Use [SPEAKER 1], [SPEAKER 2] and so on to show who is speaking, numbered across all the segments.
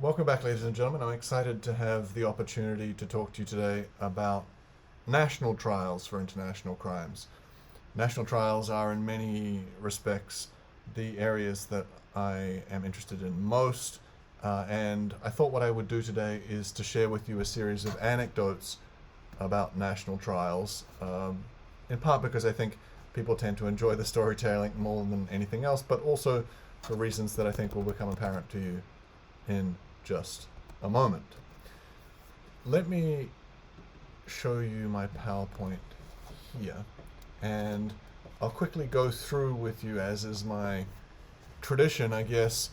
[SPEAKER 1] Welcome back, ladies and gentlemen. I'm excited to have the opportunity to talk to you today about national trials for international crimes. National trials are, in many respects, the areas that I am interested in most, and I thought what I would do today is to share with you a series of anecdotes about national trials, in part because I think people tend to enjoy the storytelling more than anything else, but also for reasons that I think will become apparent to you in just a moment. Let me show you my PowerPoint here, and I'll quickly go through with you, as is my tradition, I guess,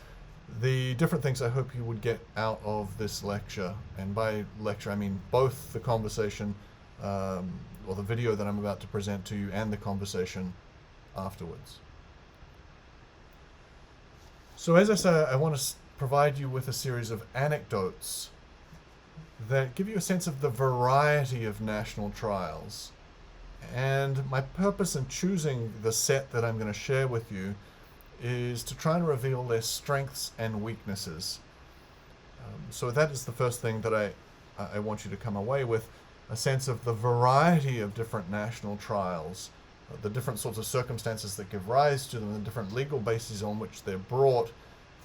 [SPEAKER 1] the different things I hope you would get out of this lecture. And by lecture, I mean both the conversation, or the video that I'm about to present to you, and the conversation afterwards. So as I say, I want to provide you with a series of anecdotes that give you a sense of the variety of national trials. And my purpose in choosing the set that I'm going to share with you is to try and reveal their strengths and weaknesses. So that is the first thing that I want you to come away with, a sense of the variety of different national trials, the different sorts of circumstances that give rise to them, the different legal bases on which they're brought,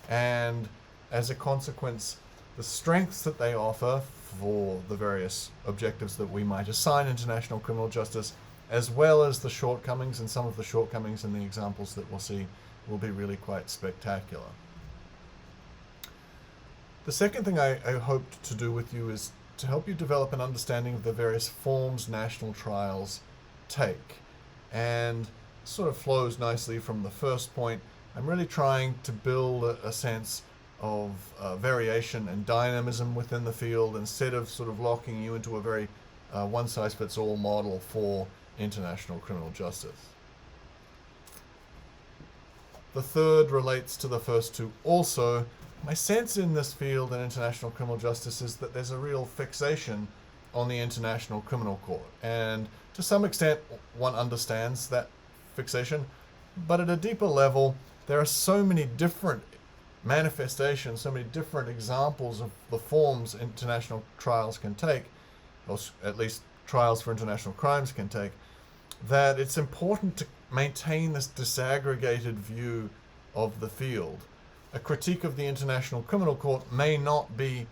[SPEAKER 1] and as a consequence, the strengths that they offer for the various objectives that we might assign international criminal justice, as well as the shortcomings, and some of the shortcomings in the examples that we'll see will be really quite spectacular. The second thing I hoped to do with you is to help you develop an understanding of the various forms national trials take. And sort of flows nicely from the first point. I'm really trying to build a sense of variation and dynamism within the field, instead of sort of locking you into a very one-size-fits-all model for international criminal justice. The third relates to the first two also. My sense in this field in international criminal justice is that there's a real fixation on the International Criminal Court, and to some extent one understands that fixation, but at a deeper level there are so many different manifestations, so many different examples of the forms international trials can take, or at least trials for international crimes can take, that it's important to maintain this disaggregated view of the field. A critique of the International Criminal Court may not be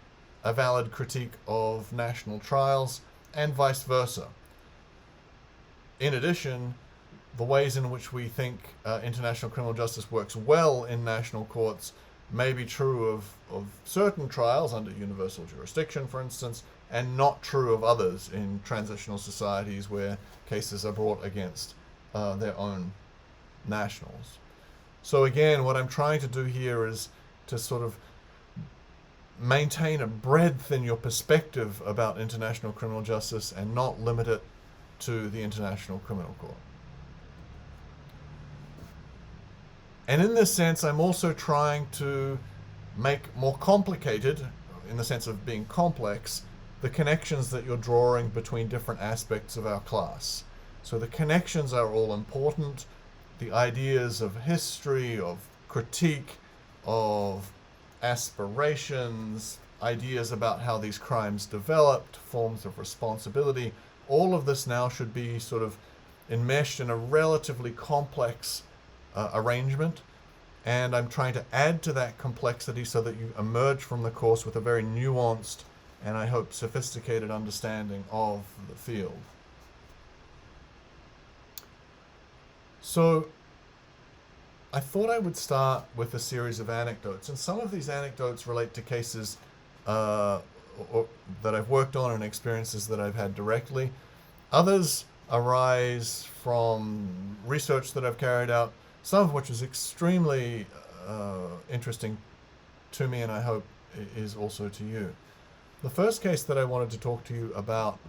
[SPEAKER 1] a valid critique of national trials, and vice versa. In addition, the ways in which we think international criminal justice works well in national courts may be true of certain trials under universal jurisdiction, for instance, and not true of others in transitional societies where cases are brought against their own nationals. So again, what I'm trying to do here is to sort of maintain a breadth in your perspective about international criminal justice and not limit it to the International Criminal Court. And in this sense, I'm also trying to make more complicated, in the sense of being complex, the connections that you're drawing between different aspects of our class. So the connections are all important. The ideas of history, of critique, of aspirations, ideas about how these crimes developed, forms of responsibility, all of this now should be sort of enmeshed in a relatively complex arrangement, and I'm trying to add to that complexity so that you emerge from the course with a very nuanced and, I hope, sophisticated understanding of the field. So I thought I would start with a series of anecdotes, and some of these anecdotes relate to cases that I've worked on and experiences that I've had directly. Others arise from research that I've carried out, some of which is extremely interesting to me, and I hope is also to you. The first case that I wanted to talk to you about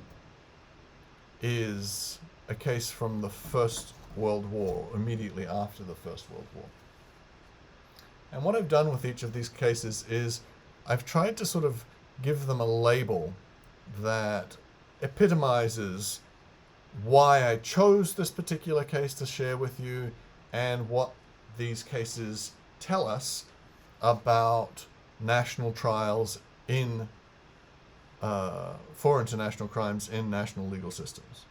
[SPEAKER 1] is a case from the First World War, immediately after the First World War. And what I've done with each of these cases is I've tried to sort of give them a label that epitomizes why I chose this particular case to share with you, and what these cases tell us about national trials in for international crimes in national legal systems.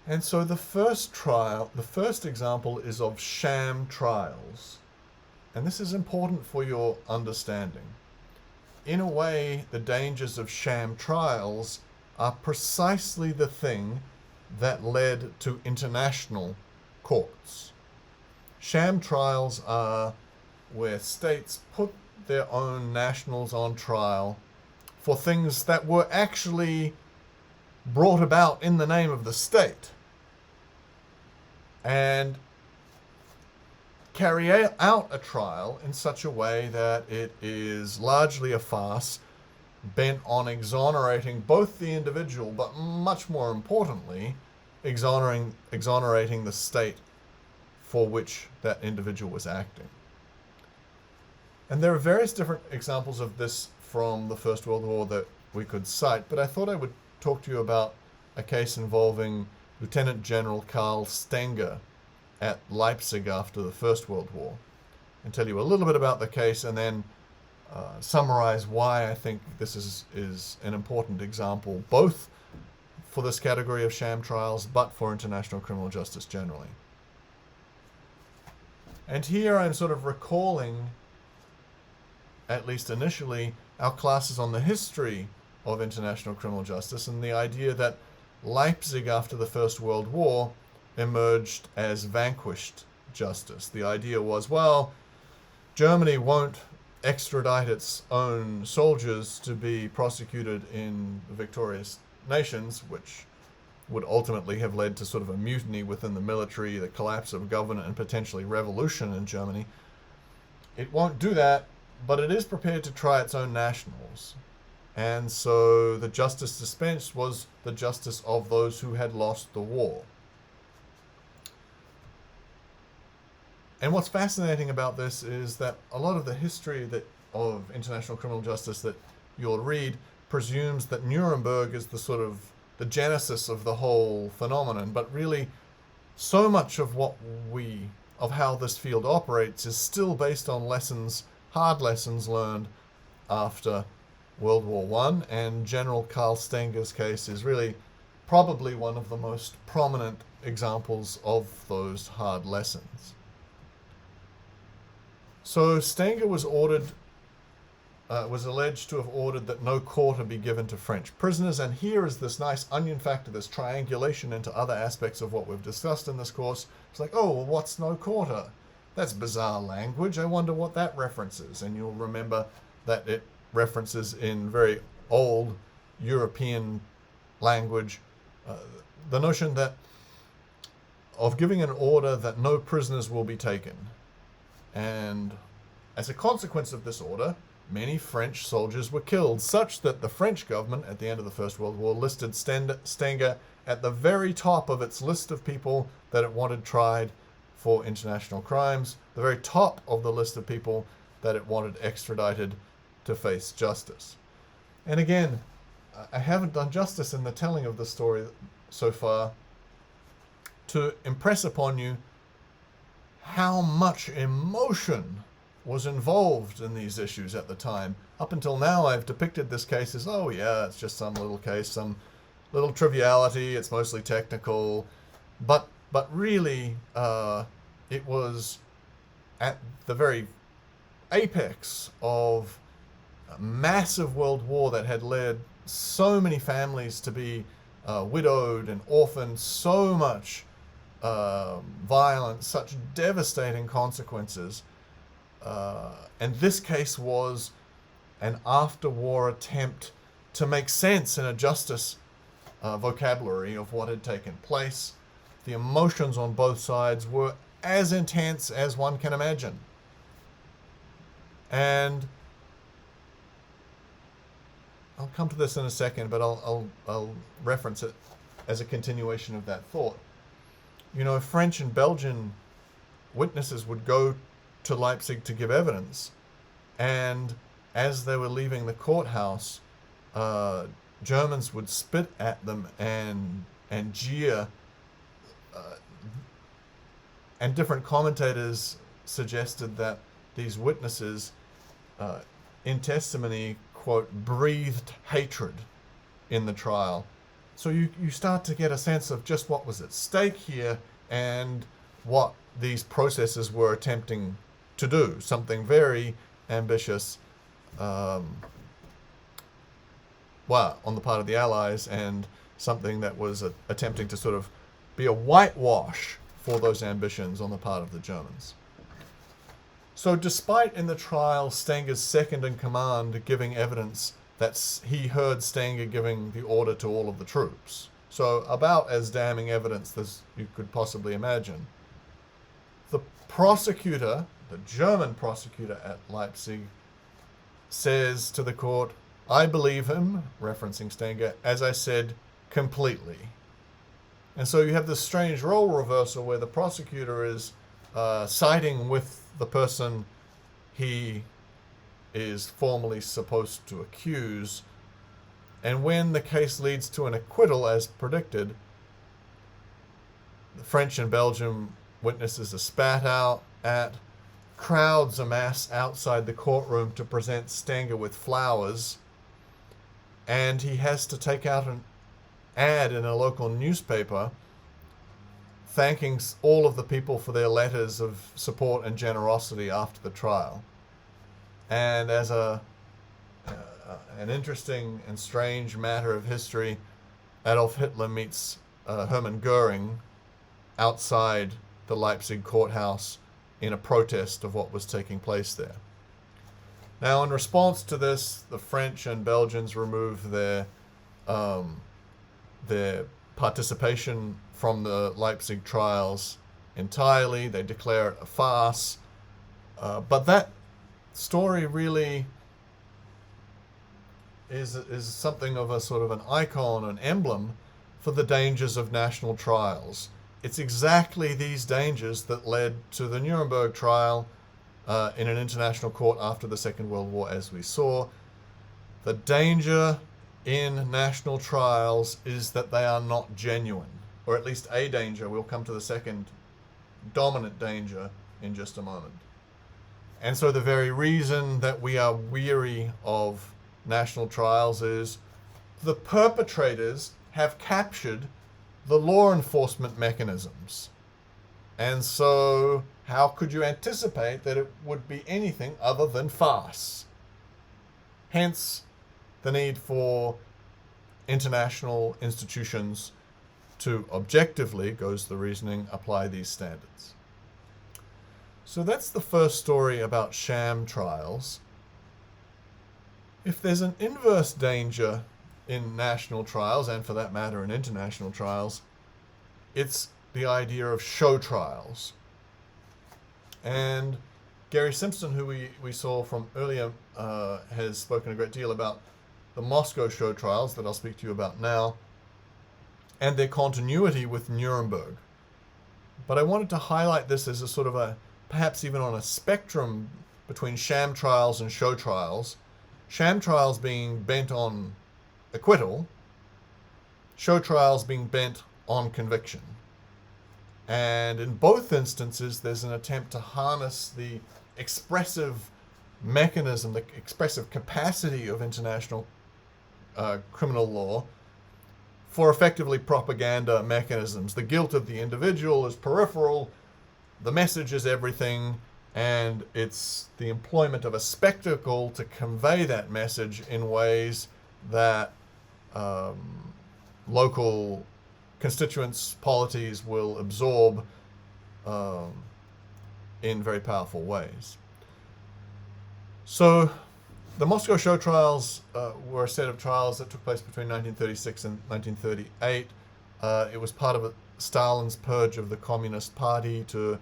[SPEAKER 1] And so the first example is of sham trials. And this is important for your understanding. In a way, the dangers of sham trials are precisely the thing that led to international courts. Sham trials are where states put their own nationals on trial for things that were actually brought about in the name of the state, and carry out a trial in such a way that it is largely a farce bent on exonerating both the individual, but much more importantly, exonerating the state for which that individual was acting. And there are various different examples of this from the First World War that we could cite, but I thought I would talk to you about a case involving Lieutenant General Karl Stenger at Leipzig after the First World War, and tell you a little bit about the case, and then summarize why I think this is an important example, both for this category of sham trials, but for international criminal justice generally. And here I'm sort of recalling, at least initially, our classes on the history of international criminal justice, and the idea that Leipzig after the First World War emerged as vanquished justice. The idea was, well, Germany won't extradite its own soldiers to be prosecuted in the victorious nations, which would ultimately have led to sort of a mutiny within the military, the collapse of government, and potentially revolution in Germany. It won't do that, but it is prepared to try its own nationals. And so the justice dispensed was the justice of those who had lost the war. And what's fascinating about this is that a lot of the history of international criminal justice that you'll read presumes that Nuremberg is the sort of the genesis of the whole phenomenon, but really so much of how this field operates is still based on hard lessons learned after World War I, and General Karl Stenger's case is really probably one of the most prominent examples of those hard lessons. So Stenger was alleged to have ordered that no quarter be given to French prisoners, and here is this nice onion factor, this triangulation into other aspects of what we've discussed in this course. It's like, oh, well, what's no quarter? That's bizarre language. I wonder what that references. And you'll remember that it references in very old European language the notion that of giving an order that no prisoners will be taken. And as a consequence of this order, many French soldiers were killed, such that the French government at the end of the First World War listed Stenger at the very top of its list of people that it wanted tried for international crimes, the very top of the list of people that it wanted extradited to face justice. And again, I haven't done justice in the telling of the story so far to impress upon you how much emotion was involved in these issues at the time. Up until now, I've depicted this case as, oh yeah, it's just some little case, some little triviality, it's mostly technical, but really, it was at the very apex of a massive world war that had led so many families to be widowed and orphaned, so much violence, such devastating consequences. And this case was an after-war attempt to make sense in a justice vocabulary of what had taken place. The emotions on both sides were as intense as one can imagine. And I'll come to this in a second, but I'll reference it as a continuation of that thought. You know, French and Belgian witnesses would go to Leipzig to give evidence, and as they were leaving the courthouse, Germans would spit at them and jeer, and different commentators suggested that these witnesses in testimony, quote, breathed hatred in the trial. So you start to get a sense of just what was at stake here and what these processes were attempting to do. Something very ambitious, on the part of the Allies, and something that was attempting to sort of be a whitewash for those ambitions on the part of the Germans. So despite in the trial Stenger's second in command giving evidence that he heard Stenger giving the order to all of the troops, so about as damning evidence as you could possibly imagine, the prosecutor, the German prosecutor at Leipzig, says to the court, "I believe him," referencing Stenger, "as I said, completely." And so you have this strange role reversal where the prosecutor is siding with the person he is formally supposed to accuse. And when the case leads to an acquittal, as predicted, the French and Belgian witnesses are spat out at, crowds amass outside the courtroom to present Stenger with flowers, and he has to take out an ad in a local newspaper thanking all of the people for their letters of support and generosity after the trial. And as an interesting and strange matter of history, Adolf Hitler meets Hermann Goering outside the Leipzig courthouse in a protest of what was taking place there. Now, in response to this, the French and Belgians remove their participation from the Leipzig trials entirely. They declare it a farce. But that story really is something of a sort of an icon, an emblem for the dangers of national trials. It's exactly these dangers that led to the Nuremberg trial in an international court after the Second World War, as we saw. The danger in national trials is that they are not genuine, or at least a danger. We'll come to the second dominant danger in just a moment. And so the very reason that we are weary of national trials is the perpetrators have captured the law enforcement mechanisms. And so how could you anticipate that it would be anything other than farce? Hence the need for international institutions to objectively, goes the reasoning, apply these standards. So that's the first story about sham trials. If there's an inverse danger in national trials, and for that matter in international trials, it's the idea of show trials. And Gary Simpson, who we saw from earlier, has spoken a great deal about the Moscow show trials that I'll speak to you about now, and their continuity with Nuremberg. But I wanted to highlight this as a sort of a, perhaps even on a spectrum between sham trials and show trials. Sham trials being bent on acquittal, show trials being bent on conviction. And in both instances, there's an attempt to harness the expressive mechanism, the expressive capacity of international criminal law for effectively propaganda mechanisms. The guilt of the individual is peripheral, the message is everything, and it's the employment of a spectacle to convey that message in ways that local constituents, polities will absorb in very powerful ways. So the Moscow show trials were a set of trials that took place between 1936 and 1938. It was part of Stalin's purge of the Communist Party to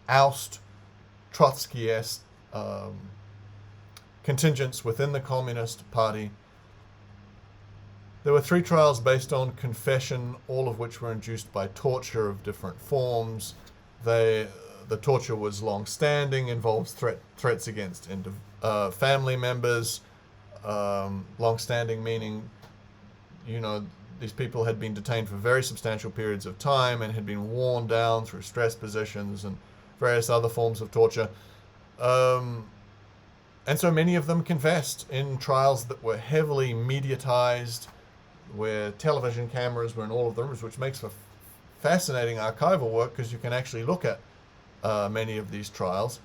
[SPEAKER 1] oust Trotskyist contingents within the Communist Party. There were 3 trials based on confession, all of which were induced by torture of different forms. The torture was long-standing, involves threats against family members. Long-standing meaning, these people had been detained for very substantial periods of time and had been worn down through stress positions and various other forms of torture. And so many of them confessed in trials that were heavily mediatized, where television cameras were in all of the rooms, which makes for fascinating archival work because you can actually look at many of these trials.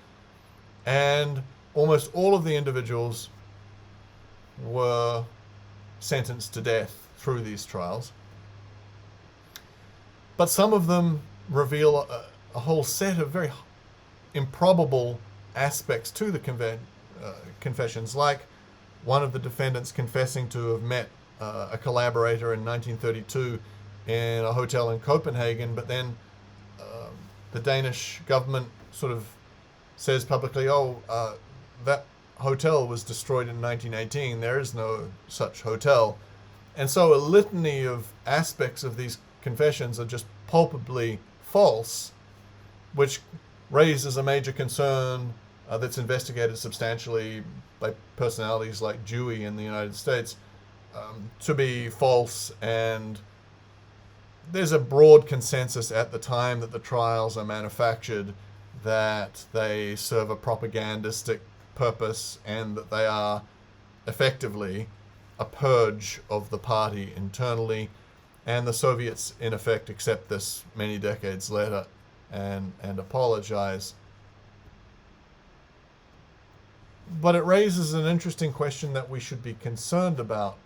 [SPEAKER 1] And almost all of the individuals were sentenced to death through these trials. But some of them reveal a whole set of very improbable aspects to the confessions, like one of the defendants confessing to have met a collaborator in 1932 in a hotel in Copenhagen, but then the Danish government sort of says publicly, that hotel was destroyed in 1918, there is no such hotel. And so a litany of aspects of these confessions are just palpably false, which raises a major concern that's investigated substantially by personalities like Dewey in the United States to be false. And there's a broad consensus at the time that the trials are manufactured that they serve a propagandistic purpose and that they are effectively a purge of the party internally. And the Soviets, in effect, accept this many decades later and apologize. But it raises an interesting question that we should be concerned about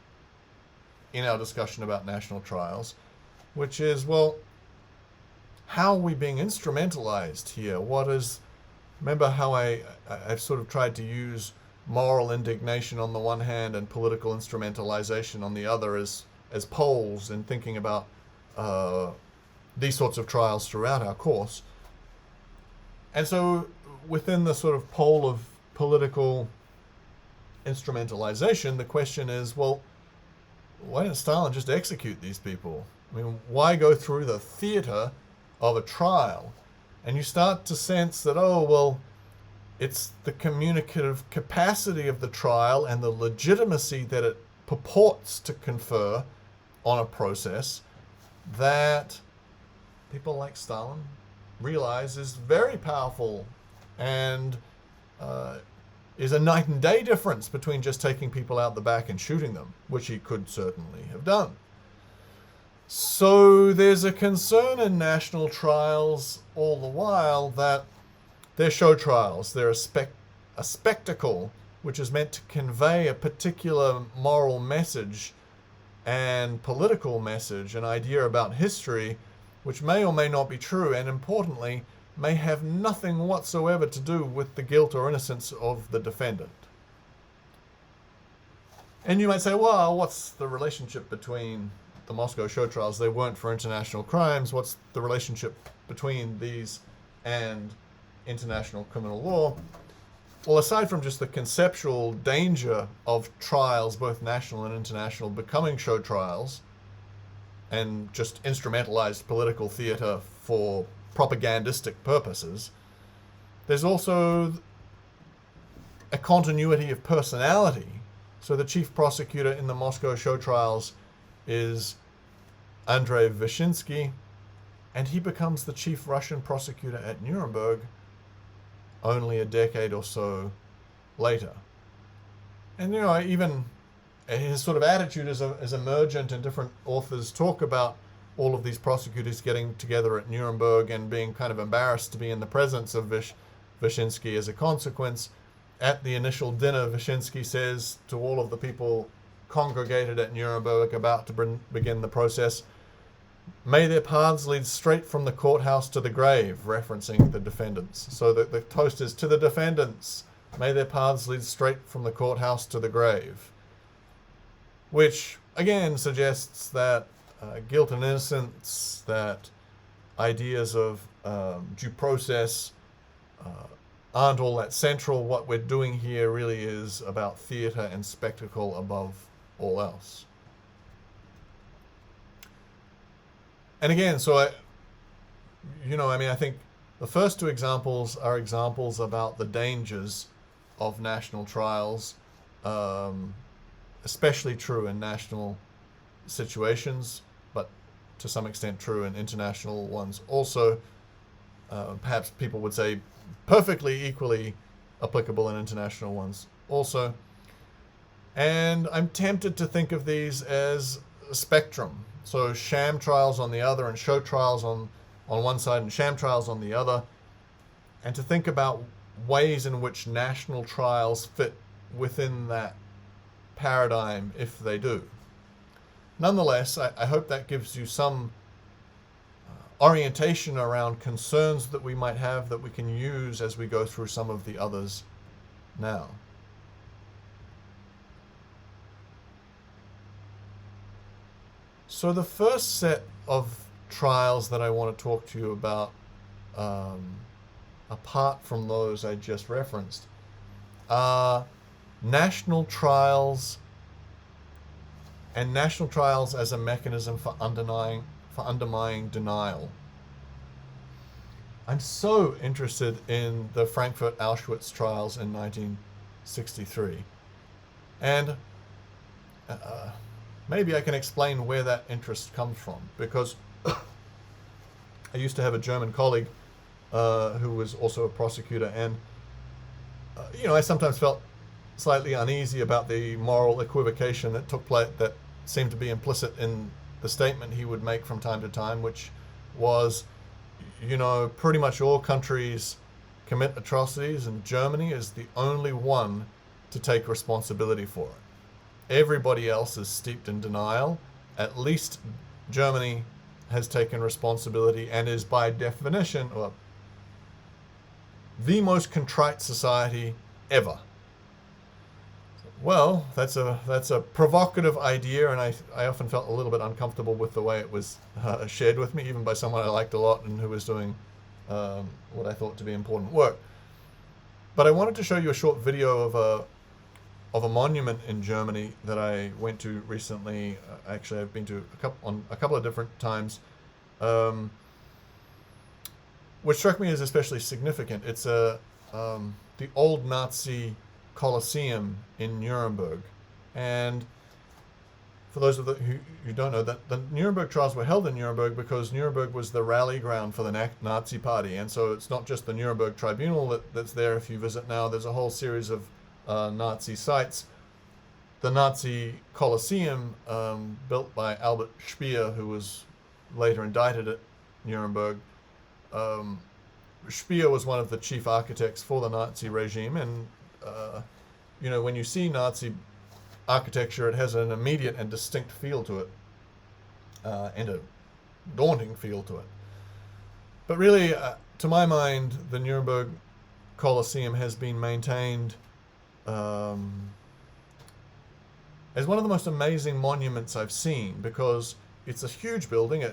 [SPEAKER 1] in our discussion about national trials, which is, well, how are we being instrumentalized here? Remember how I've sort of tried to use moral indignation on the one hand and political instrumentalization on the other as poles in thinking about these sorts of trials throughout our course. And so within the sort of pole of political instrumentalization, the question is, well, why didn't Stalin just execute these people? I mean, why go through the theater of a trial? And you start to sense that, it's the communicative capacity of the trial and the legitimacy that it purports to confer on a process that people like Stalin realize is very powerful and is a night and day difference between just taking people out the back and shooting them, which he could certainly have done. So there's a concern in national trials all the while that they're show trials. They're a spectacle which is meant to convey a particular moral message and political message, an idea about history, which may or may not be true, and importantly, may have nothing whatsoever to do with the guilt or innocence of the defendant. And you might say, well, what's the relationship between the Moscow show trials? They weren't for international crimes. What's the relationship between these and international criminal law? Well, aside from just the conceptual danger of trials, both national and international, becoming show trials and just instrumentalized political theater for propagandistic purposes, there's also a continuity of personality. So the chief prosecutor in the Moscow show trials is Andrei Vyshinsky, and he becomes the chief Russian prosecutor at Nuremberg only a decade or so later. And even his sort of attitude is emergent, and different authors talk about all of these prosecutors getting together at Nuremberg and being kind of embarrassed to be in the presence of Vyshinsky as a consequence. At the initial dinner, Vyshinsky says to all of the people congregated at Nuremberg about to begin the process, "May their paths lead straight from the courthouse to the grave," referencing the defendants. So the toast is to the defendants, "May their paths lead straight from the courthouse to the grave," which again suggests that guilt and innocence, that ideas of due process aren't all that central. What we're doing here really is about theater and spectacle above all else. And again, so I think the first two examples are examples about the dangers of national trials, especially true in national situations, but to some extent true in international ones also. Perhaps people would say perfectly equally applicable in international ones also. And I'm tempted to think of these as a spectrum. So sham trials on the other and show trials on one side and sham trials on the other. And to think about ways in which national trials fit within that paradigm if they do. Nonetheless, I hope that gives you some orientation around concerns that we might have that we can use as we go through some of the others now. So the first set of trials that I want to talk to you about, apart from those I just referenced, are national trials and national trials as a mechanism for undermining denial. I'm so interested in the Frankfurt Auschwitz trials in 1963. And maybe I can explain where that interest comes from, because I used to have a German colleague who was also a prosecutor, and I sometimes felt slightly uneasy about the moral equivocation that took place, that seemed to be implicit in the statement he would make from time to time, which was, pretty much all countries commit atrocities, and Germany is the only one to take responsibility for it. Everybody else is steeped in denial. At least Germany has taken responsibility and is by definition the most contrite society ever. Well, that's a provocative idea, and I often felt a little bit uncomfortable with the way it was shared with me, even by someone I liked a lot and who was doing what I thought to be important work. But I wanted to show you a short video of a monument in Germany that I went to recently. Actually, I've been to a couple of different times, which struck me as especially significant. It's the old Nazi Colosseum in Nuremberg. And for those of you who don't know, that the Nuremberg trials were held in Nuremberg because Nuremberg was the rally ground for the Nazi Party. And so it's not just the Nuremberg Tribunal that's there. If you visit now, there's a whole series of Nazi sites. The Nazi Colosseum, built by Albert Speer, who was later indicted at Nuremberg. Speer was one of the chief architects for the Nazi regime, and when you see Nazi architecture, it has an immediate and distinct feel to it, and a daunting feel to it. But really, to my mind, the Nuremberg Colosseum has been maintained as one of the most amazing monuments I've seen, because it's a huge building. I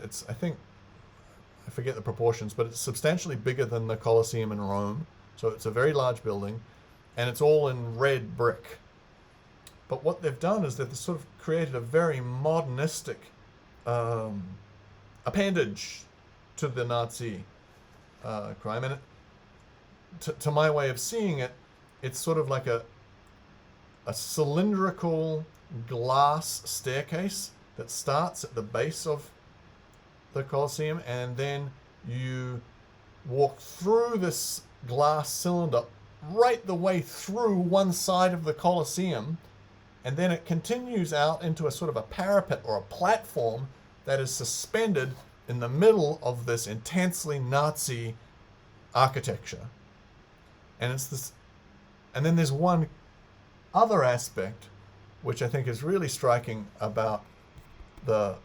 [SPEAKER 1] forget the proportions, but it's substantially bigger than the Colosseum in Rome. So it's a very large building, and it's all in red brick. But what they've done is they've sort of created a very modernistic appendage to the Nazi crime. And to my way of seeing it, it's sort of like a cylindrical glass staircase that starts at the base of the Colosseum, and then you walk through this glass cylinder right the way through one side of the Colosseum, and then it continues out into a sort of a parapet or a platform that is suspended in the middle of this intensely Nazi architecture. And then there's one other aspect which I think is really striking about the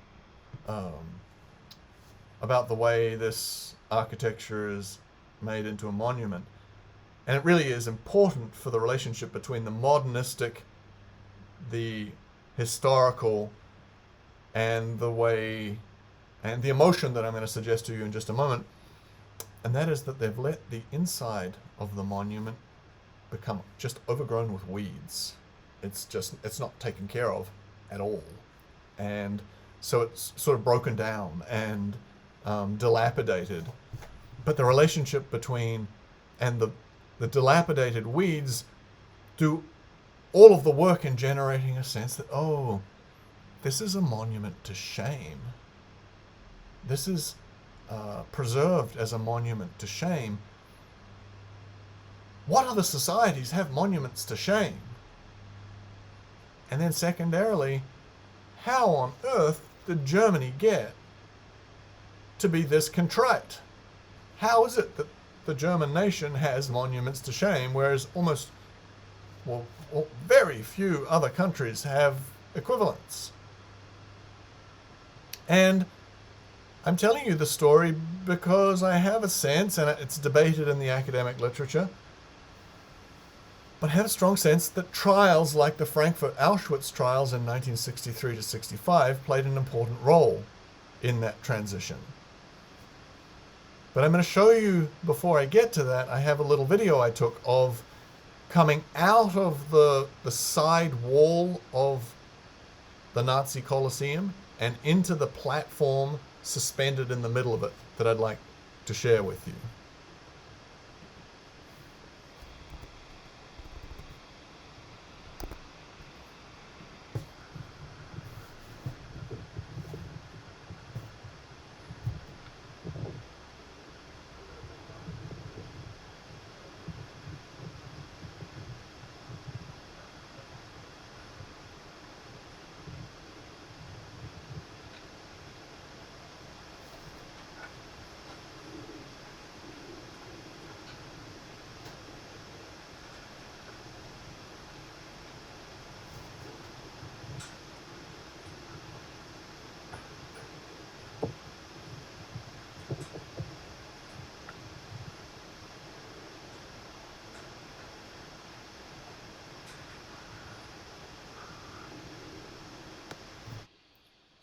[SPEAKER 1] way this architecture is made into a monument. And it really is important for the relationship between the modernistic, the historical, and the emotion that I'm going to suggest to you in just a moment. And that is that they've let the inside of the monument become just overgrown with weeds. It's not taken care of at all. And so it's sort of broken down and dilapidated. But the relationship between and the dilapidated weeds do all of the work in generating a sense that, oh, this is a monument to shame. This is preserved as a monument to shame. what other societies have monuments to shame? And then secondarily, how on earth did Germany get to be this contrite? How is it that the German nation has monuments to shame, whereas very few other countries have equivalents? And I'm telling you the story because I have a sense, and it's debated in the academic literature, but I have a strong sense that trials like the Frankfurt Auschwitz trials in 1963 to 65 played an important role in that transition. But I'm going to show you, before I get to that, I have a little video I took of coming out of the side wall of the Nazi Colosseum and into the platform suspended in the middle of it that I'd like to share with you.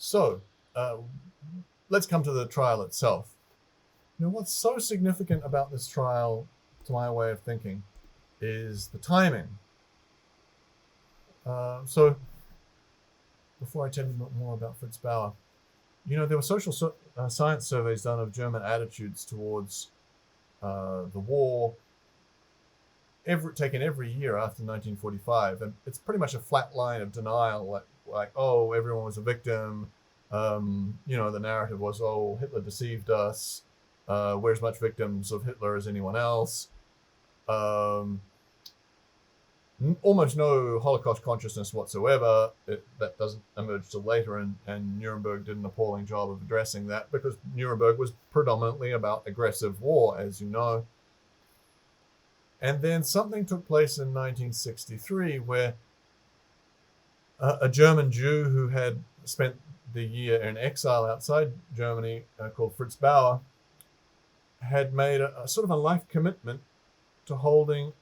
[SPEAKER 1] So, let's come to the trial itself. You know, what's so significant about this trial, to my way of thinking, is the timing. So, before I tell you more about Fritz Bauer, you know, there were social science surveys done of German attitudes towards the war, taken every year after 1945, and it's pretty much a flat line of denial, like oh, everyone was a victim. You know, the narrative was, oh, Hitler deceived us. We're as much victims of Hitler as anyone else. Almost no Holocaust consciousness whatsoever. That doesn't emerge till later, and Nuremberg did an appalling job of addressing that, because Nuremberg was predominantly about aggressive war, as you know. And then something took place in 1963 where a German Jew who had spent the year in exile outside Germany, called Fritz Bauer, had made a sort of a life commitment to holding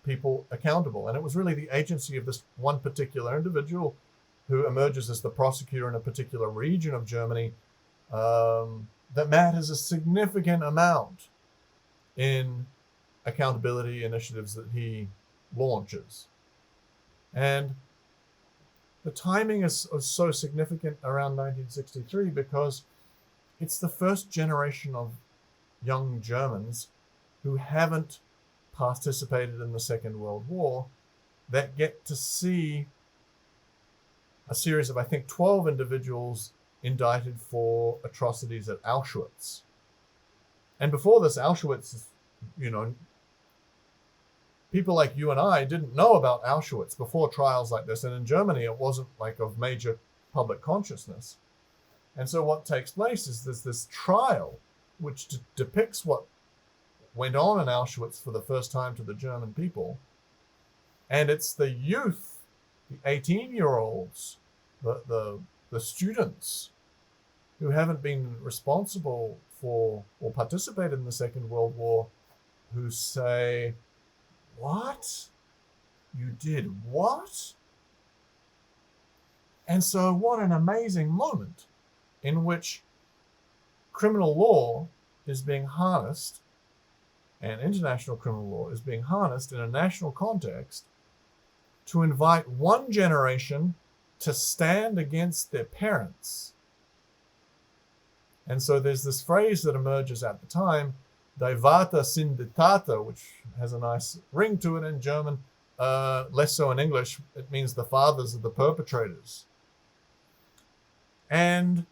[SPEAKER 1] people accountable. And it was really the agency of this one particular individual who emerges as the prosecutor in a particular region of Germany that matters a significant amount in accountability initiatives that he launches. And the timing is so significant around 1963 because it's the first generation of young Germans who haven't participated in the Second World War that get to see a series of, I think, 12 individuals indicted for atrocities at Auschwitz. And before this, Auschwitz, you know, people like you and I didn't know about Auschwitz before trials like this. And in Germany, it wasn't like of major public consciousness. And so what takes place is there's this trial which depicts what went on in Auschwitz for the first time to the German people. And it's the youth, the 18-year-olds, the students who haven't been responsible for or participated in the Second World War who say, what? You did what? And so what an amazing moment in which criminal law is being harnessed, and international criminal law is being harnessed in a national context to invite one generation to stand against their parents. And so there's this phrase that emerges at the time, Die Vater sind die Täter, which has a nice ring to it in German, less so in English. It means the fathers of the perpetrators. And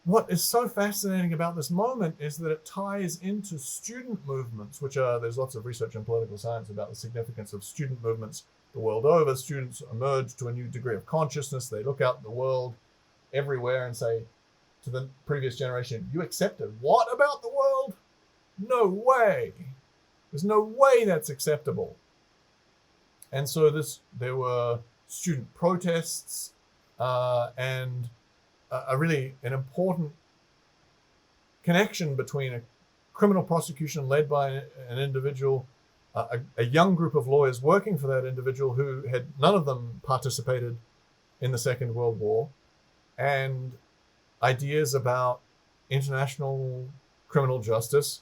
[SPEAKER 1] what is so fascinating about this moment is that it ties into student movements, which are, there's lots of research in political science about the significance of student movements the world over. Students emerge to a new degree of consciousness. They look out at the world everywhere and say to the previous generation, you accepted what about the world? No way. There's no way that's acceptable. And so there were student protests and a really an important connection between a criminal prosecution led by an individual, a young group of lawyers working for that individual who had none of them participated in the Second World War, and ideas about international criminal justice,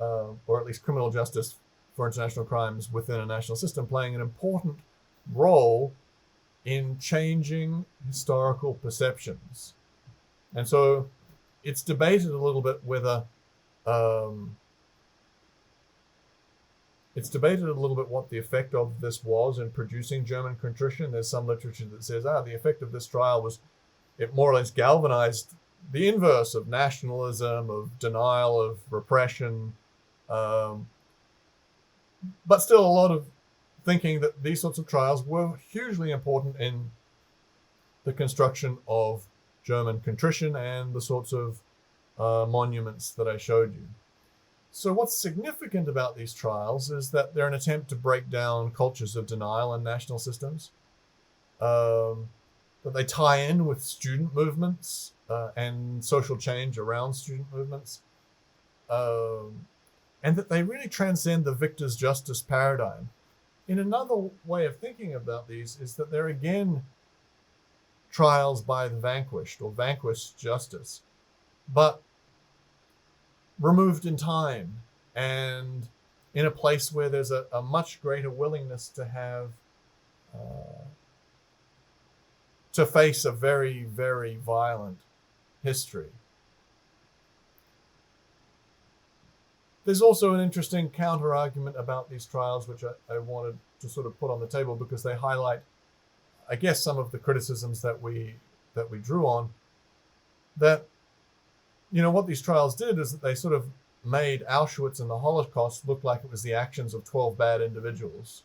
[SPEAKER 1] or at least criminal justice for international crimes within a national system, playing an important role in changing historical perceptions. And so it's debated a little bit whether what the effect of this was in producing German contrition. There's some literature that says, the effect of this trial was it more or less galvanized the inverse of nationalism, of denial, of repression, but still a lot of thinking that these sorts of trials were hugely important in the construction of German contrition and the sorts of monuments that I showed you. So what's significant about these trials is that they're an attempt to break down cultures of denial in national systems, that they tie in with student movements and social change around student movements, and that they really transcend the victor's justice paradigm. In another way of thinking about these is that they're again trials by the vanquished or vanquished justice, but removed in time and in a place where there's a much greater willingness to have to face a very, very violent history. There's also an interesting counter-argument about these trials, which I wanted to sort of put on the table because they highlight, I guess, some of the criticisms that we drew on. That, what these trials did is that they sort of made Auschwitz and the Holocaust look like it was the actions of 12 bad individuals.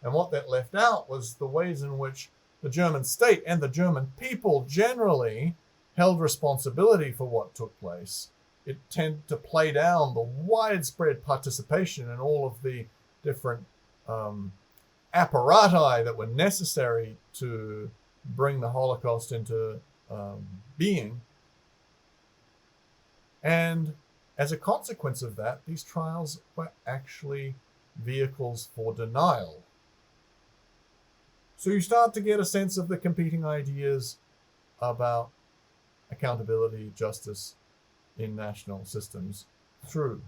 [SPEAKER 1] And what that left out was the ways in which the German state and the German people generally held responsibility for what took place. It tended to play down the widespread participation in all of the different apparati that were necessary to bring the Holocaust into being. And as a consequence of that, these trials were actually vehicles for denial. So you start to get a sense of the competing ideas about accountability, justice in national systems through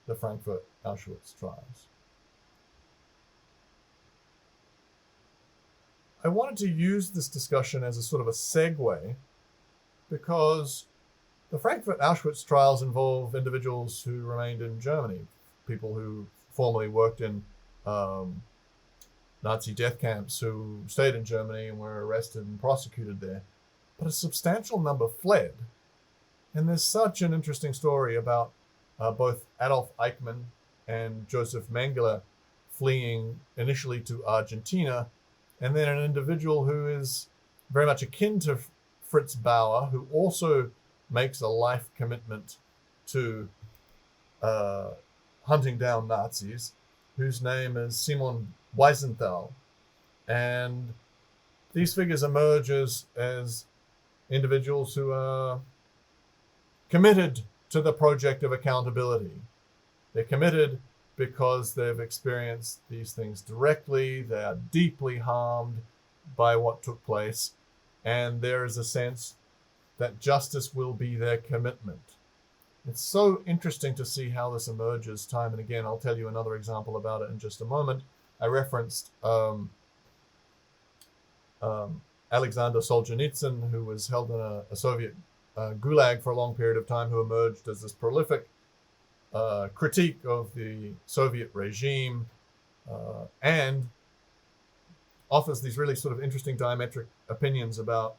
[SPEAKER 1] the Frankfurt Auschwitz trials. I wanted to use this discussion as a sort of a segue because the Frankfurt Auschwitz trials involve individuals who remained in Germany, people who formerly worked in Nazi death camps who stayed in Germany and were arrested and prosecuted there. But a substantial number fled. And there's such an interesting story about both Adolf Eichmann and Joseph Mengele fleeing initially to Argentina, and then an individual who is very much akin to Fritz Bauer, who also makes a life commitment to hunting down Nazis, whose name is Simon Wiesenthal. And these figures emerge as individuals who are committed to the project of accountability. They're committed because they've experienced these things directly. They are deeply harmed by what took place. And there is a sense that justice will be their commitment. It's so interesting to see how this emerges time and again. I'll tell you another example about it in just a moment. I referenced Alexander Solzhenitsyn, who was held in a Soviet gulag for a long period of time, who emerged as this prolific critique of the Soviet regime and offers these really sort of interesting diametric opinions about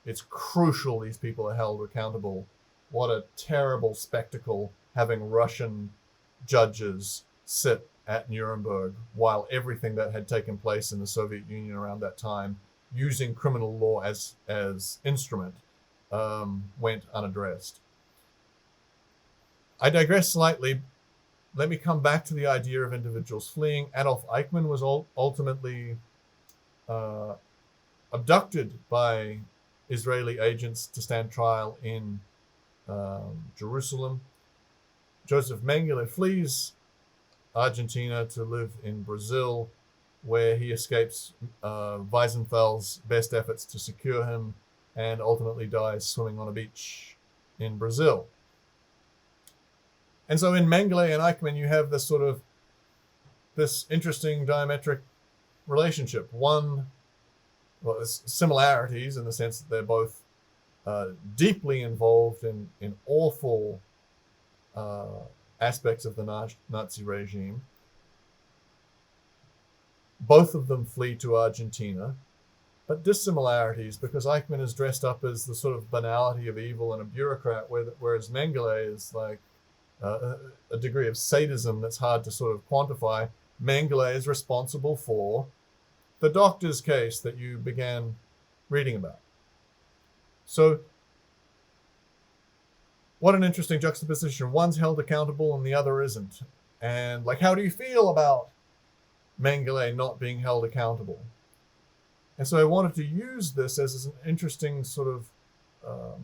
[SPEAKER 1] it's crucial these people are held accountable what a terrible spectacle having Russian judges sit at Nuremberg while everything that had taken place in the Soviet Union around that time, using criminal law as instrument, went unaddressed. I digress slightly. Let me come back to the idea of individuals fleeing. Adolf Eichmann was ultimately abducted by Israeli agents to stand trial in Jerusalem. Joseph Mengele flees Argentina to live in Brazil, where he escapes Weissenfeld's best efforts to secure him and ultimately dies swimming on a beach in Brazil. And so in Mengele and Eichmann, you have this interesting diametric relationship. One, well, there's similarities in the sense that they're both deeply involved in awful aspects of the Nazi regime. Both of them flee to Argentina, but dissimilarities, because Eichmann is dressed up as the sort of banality of evil and a bureaucrat, whereas Mengele is like a degree of sadism that's hard to sort of quantify. Mengele is responsible for the doctor's case that you began reading about. So what an interesting juxtaposition. One's held accountable and the other isn't. And like, how do you feel about Mengele not being held accountable? And so I wanted to use this as an interesting sort of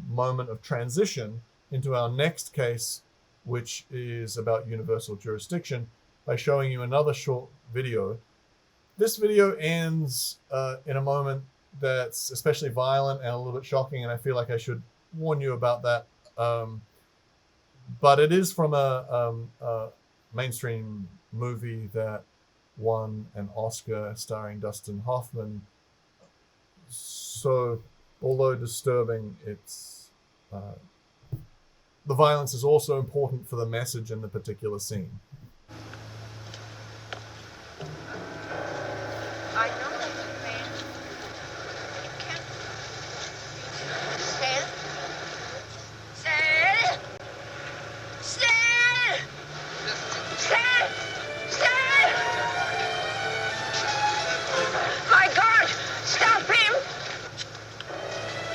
[SPEAKER 1] moment of transition into our next case, which is about universal jurisdiction, by showing you another short video. This video ends in a moment that's especially violent and a little bit shocking, and I feel like I should warn you about that. But it is from a mainstream movie that won an Oscar starring Dustin Hoffman. So, although disturbing, it's the violence is also important for the message in the particular scene.
[SPEAKER 2] I know that you man. You can't. Stand! My God! Stop him!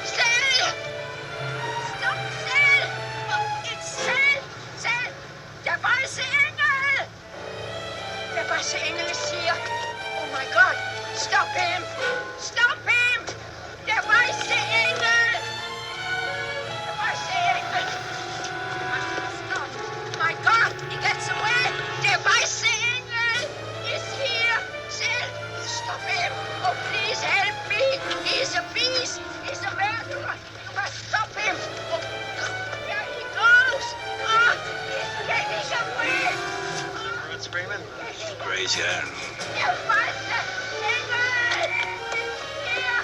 [SPEAKER 2] Stand! Stop! Stand! Oh, it's Stand! Der weiße Engel! Der weiße Engel ist hier! Oh my God! Stop him! Stop him! Der weiße Engel! Der weiße Engel! Stop! My God! He gets away! Der weiße Engel is here! Stop him! Oh, please help me! He's a beast! He's a murderer! You must stop him! Oh, there he goes! Ah, he's getting away!
[SPEAKER 3] What's screaming? Crazy.
[SPEAKER 2] Der weiße Engel! Here!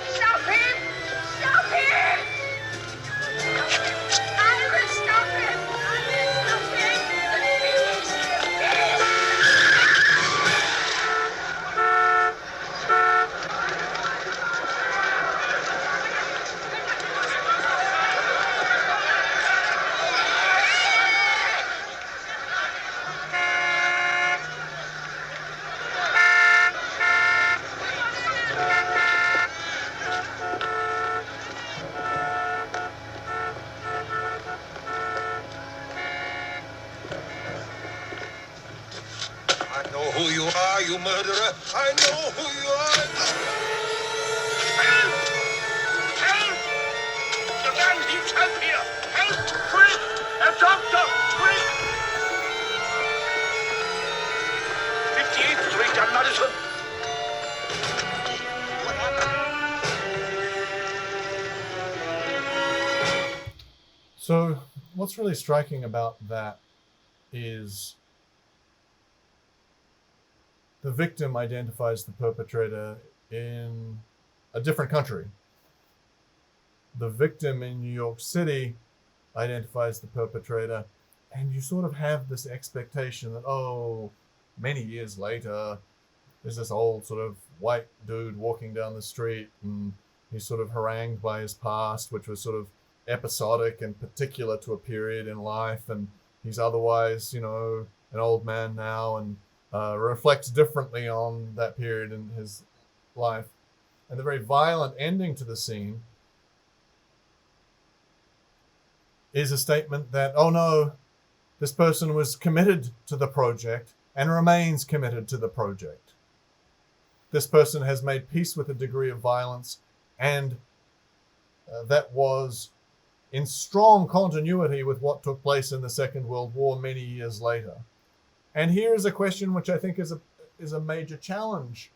[SPEAKER 2] Stop him! Stop him! I will stop him! I will stop him! The beast!
[SPEAKER 3] I know who you are, you murderer. I know who you are.
[SPEAKER 4] Help! The man needs help here! Help! Quick! A doctor! Quick! 58th Street and Madison. What happened?
[SPEAKER 1] So what's really striking about that is the victim identifies the perpetrator in a different country. The victim in New York City identifies the perpetrator, and you sort of have this expectation that, oh, many years later, there's this old sort of white dude walking down the street, and he's sort of harangued by his past, which was sort of episodic and particular to a period in life, and he's otherwise, an old man now, and reflects differently on that period in his life. And the very violent ending to the scene is a statement that, oh no, this person was committed to the project and remains committed to the project. This person has made peace with a degree of violence, and that was in strong continuity with what took place in the Second World War many years later. And here is a question which I think is a major challenge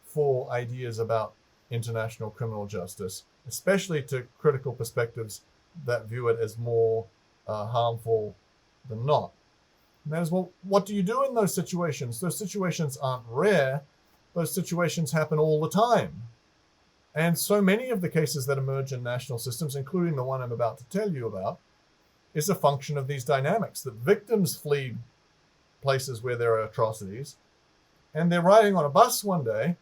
[SPEAKER 1] for ideas about international criminal justice, especially to critical perspectives that view it as more harmful than not. And that is, well, what do you do in those situations? Those situations aren't rare. Those situations happen all the time. And so many of the cases that emerge in national systems, including the one I'm about to tell you about, is a function of these dynamics, that victims flee places where there are atrocities, and they're riding on a bus one day,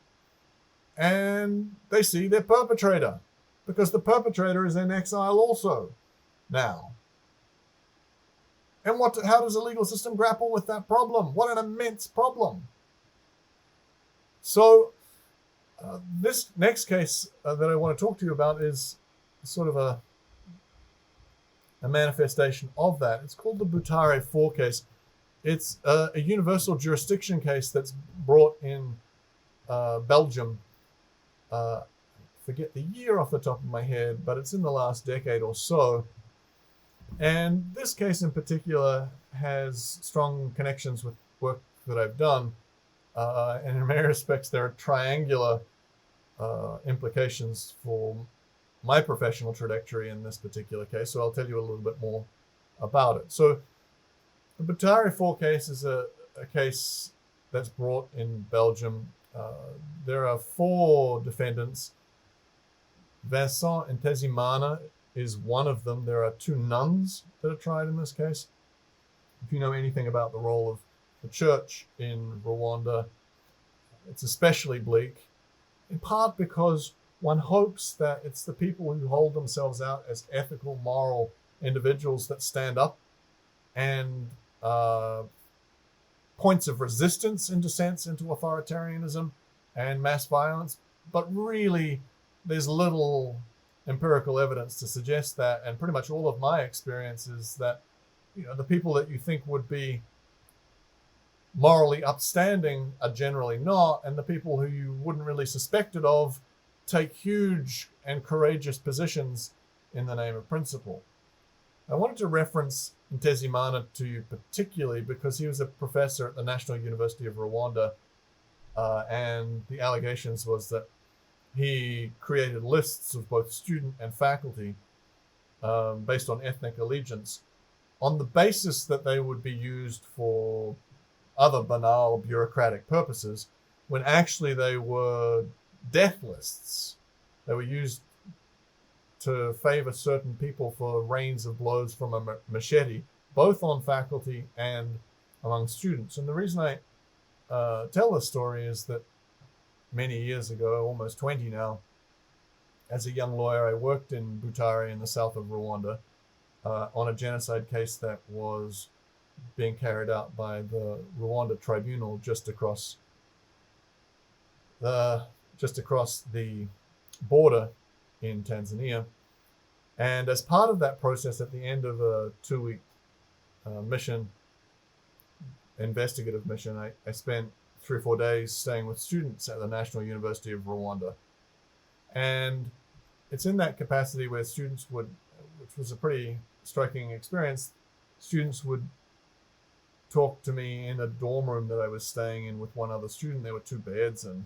[SPEAKER 1] and they see their perpetrator, because the perpetrator is in exile also now. And how does the legal system grapple with that problem? What an immense problem. So this next case that I want to talk to you about is sort of a manifestation of that. It's called the Butare 4 case. It's a universal jurisdiction case that's brought in Belgium. Forget the year off the top of my head, but it's in the last decade or so. And this case in particular has strong connections with work that I've done. And in many respects, there are triangular implications for my professional trajectory in this particular case. So I'll tell you a little bit more about it. So the Butare 4 case is a case that's brought in Belgium. There are 4 defendants. Vincent Ntezimana is one of them. There are 2 nuns that are tried in this case. If you know anything about the role of the church in Rwanda, it's especially bleak, in part because one hopes that it's the people who hold themselves out as ethical, moral individuals that stand up and points of resistance in descents into authoritarianism and mass violence. But really, there's little empirical evidence to suggest that. And pretty much all of my experience is that, the people that you think would be morally upstanding are generally not, and the people who you wouldn't really suspect it of take huge and courageous positions in the name of principle. I wanted to reference Ntezimana to you particularly because he was a professor at the National University of Rwanda, and the allegations was that he created lists of both student and faculty based on ethnic allegiance on the basis that they would be used for other banal bureaucratic purposes, when actually they were death lists. They were used to favor certain people for rains of blows from a machete, both on faculty and among students. And the reason I tell this story is that many years ago, almost 20 now, as a young lawyer, I worked in Butare in the south of Rwanda on a genocide case that was being carried out by the Rwanda Tribunal just across the border in Tanzania. And as part of that process, at the end of a 2-week investigative mission, I spent 3 or 4 days staying with students at the National University of Rwanda. And it's in that capacity where students would, which was a pretty striking experience, students would talk to me in a dorm room that I was staying in with one other student. There were 2 beds and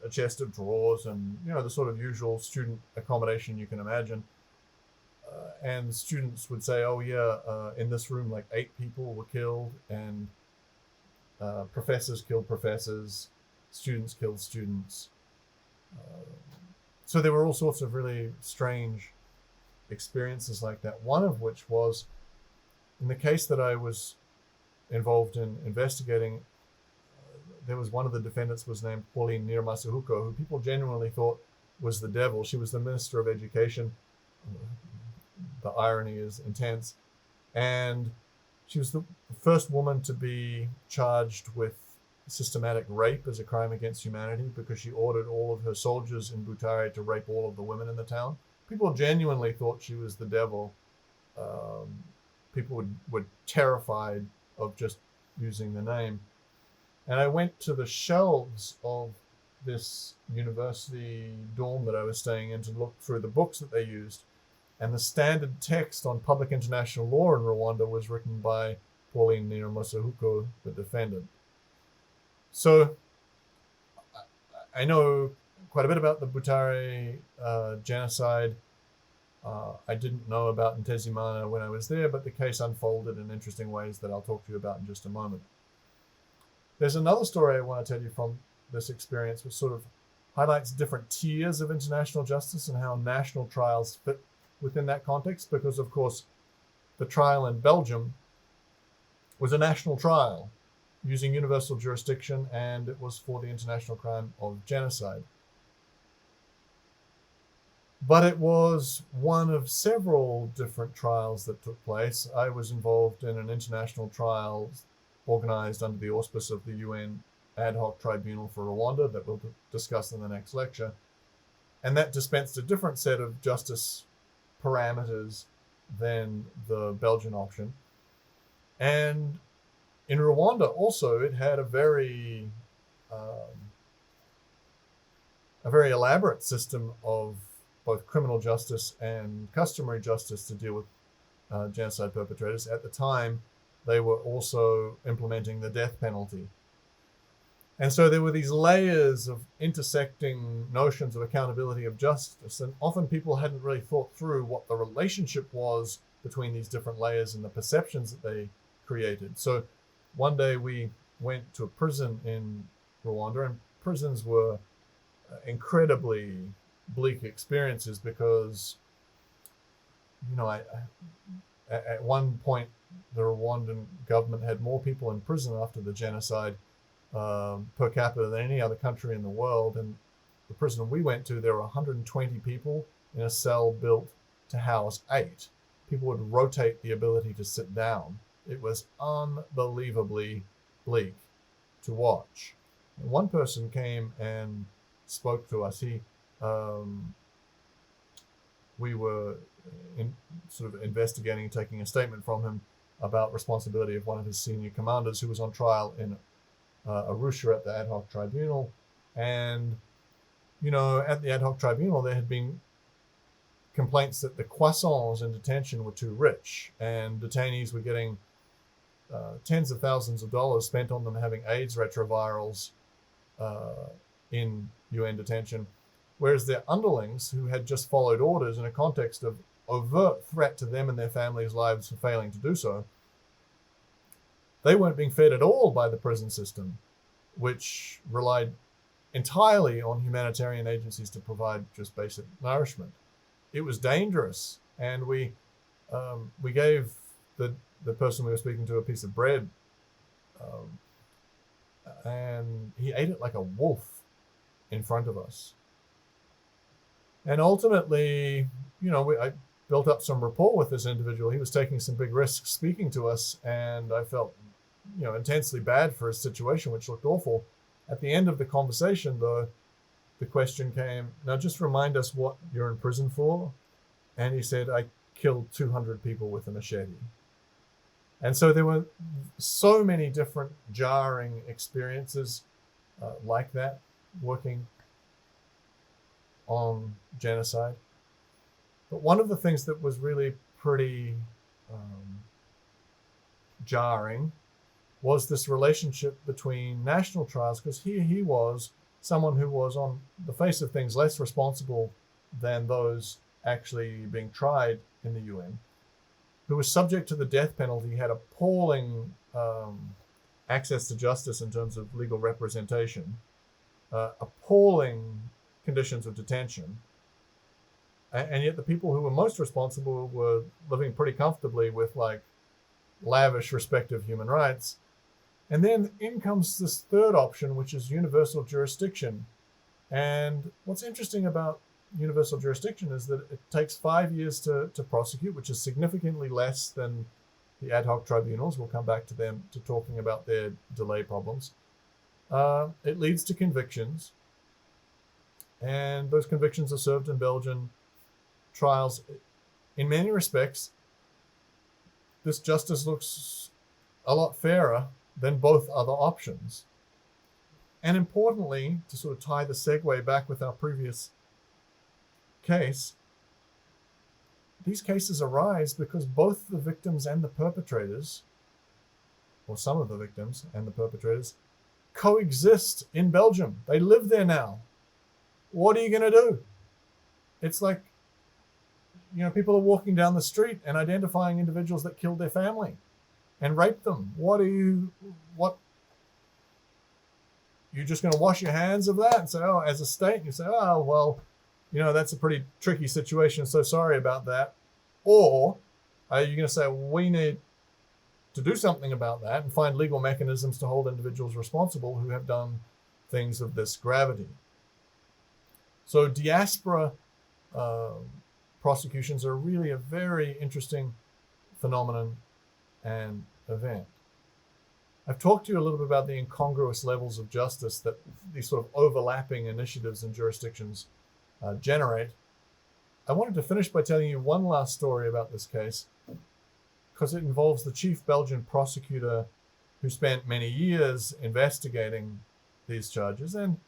[SPEAKER 1] a chest of drawers and, the sort of usual student accommodation you can imagine. And students would say, oh yeah, in this room, like 8 people were killed, and professors killed professors, students killed students. So there were all sorts of really strange experiences like that. One of which was, in the case that I was involved in investigating, there was one of the defendants was named Pauline Nirmasuhuko, who people genuinely thought was the devil. She was the Minister of Education, the irony is intense. And she was the first woman to be charged with systematic rape as a crime against humanity because she ordered all of her soldiers in Butare to rape all of the women in the town. People genuinely thought she was the devil. People were terrified of just using the name. And I went to the shelves of this university dorm that I was staying in to look through the books that they used. And the standard text on public international law in Rwanda was written by Pauline Niramusahuko, the defendant. So I know quite a bit about the Butare genocide. I didn't know about Ntezimana when I was there, but the case unfolded in interesting ways that I'll talk to you about in just a moment. There's another story I want to tell you from this experience, which sort of highlights different tiers of international justice and how national trials fit within that context, because, of course, the trial in Belgium was a national trial using universal jurisdiction, and it was for the international crime of genocide. But it was one of several different trials that took place. I was involved in an international trial organized under the auspice of the UN Ad Hoc Tribunal for Rwanda that we'll discuss in the next lecture. And that dispensed a different set of justice parameters than the Belgian option. And in Rwanda also, it had a very elaborate system of both criminal justice and customary justice to deal with genocide perpetrators. At the time, they were also implementing the death penalty. And so there were these layers of intersecting notions of accountability of justice, and often people hadn't really thought through what the relationship was between these different layers and the perceptions that they created. So one day we went to a prison in Rwanda, and prisons were incredibly bleak experiences because, at one point, the Rwandan government had more people in prison after the genocide per capita than any other country in the world. And the prison we went to, there were 120 people in a cell built to house 8. People would rotate the ability to sit down. It was unbelievably bleak to watch. And one person came and spoke to us. We were sort of investigating, taking a statement from him about responsibility of one of his senior commanders who was on trial in Arusha at the Ad Hoc Tribunal. And, at the Ad Hoc Tribunal, there had been complaints that the croissants in detention were too rich, and detainees were getting tens of thousands of dollars spent on them having AIDS retrovirals in UN detention, whereas their underlings, who had just followed orders in a context of overt threat to them and their families' lives for failing to do so, they weren't being fed at all by the prison system, which relied entirely on humanitarian agencies to provide just basic nourishment. It was dangerous, and we gave the person we were speaking to a piece of bread, and he ate it like a wolf in front of us. And ultimately, I built up some rapport with this individual. He was taking some big risks speaking to us, and I felt, intensely bad for his situation, which looked awful. At the end of the conversation, though, the question came, now just remind us what you're in prison for. And he said, I killed 200 people with a machete. And so there were so many different jarring experiences like that, working on genocide. But one of the things that was really pretty jarring was this relationship between national trials, because here he was, someone who was on the face of things less responsible than those actually being tried in the UN, who was subject to the death penalty, had appalling access to justice in terms of legal representation, appalling conditions of detention, and yet the people who were most responsible were living pretty comfortably with lavish respect of human rights. And then in comes this third option, which is universal jurisdiction. And what's interesting about universal jurisdiction is that it takes 5 years to prosecute, which is significantly less than the ad hoc tribunals. We'll come back to them to talking about their delay problems. It leads to convictions, and those convictions are served in Belgian trials. In many respects, this justice looks a lot fairer than both other options. And importantly, to sort of tie the segue back with our previous case, these cases arise because both the victims and the perpetrators, or some of the victims and the perpetrators, coexist in Belgium. They live there now. What are you going to do? It's like, people are walking down the street and identifying individuals that killed their family and raped them. You're just going to wash your hands of that and say, oh, as a state, you say, oh, well, that's a pretty tricky situation, so sorry about that. Or are you going to say, we need to do something about that and find legal mechanisms to hold individuals responsible who have done things of this gravity? So diaspora prosecutions are really a very interesting phenomenon and event. I've talked to you a little bit about the incongruous levels of justice that these sort of overlapping initiatives and jurisdictions generate. I wanted to finish by telling you one last story about this case, because it involves the chief Belgian prosecutor who spent many years investigating these charges. And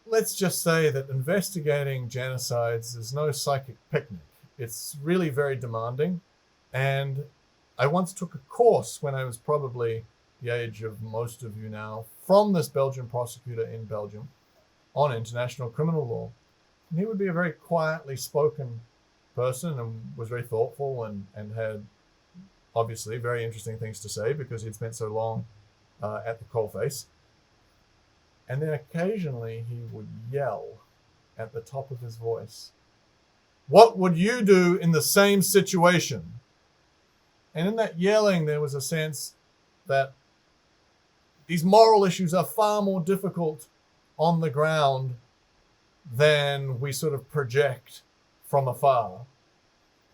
[SPEAKER 1] let's just say that investigating genocides is no psychic picnic. It's really very demanding. And I once took a course when I was probably the age of most of you now from this Belgian prosecutor in Belgium on international criminal law. And he would be a very quietly spoken person and was very thoughtful and had obviously very interesting things to say because he'd spent so long at the coalface. And then occasionally he would yell at the top of his voice, "What would you do in the same situation?" And in that yelling, there was a sense that these moral issues are far more difficult on the ground than we sort of project from afar.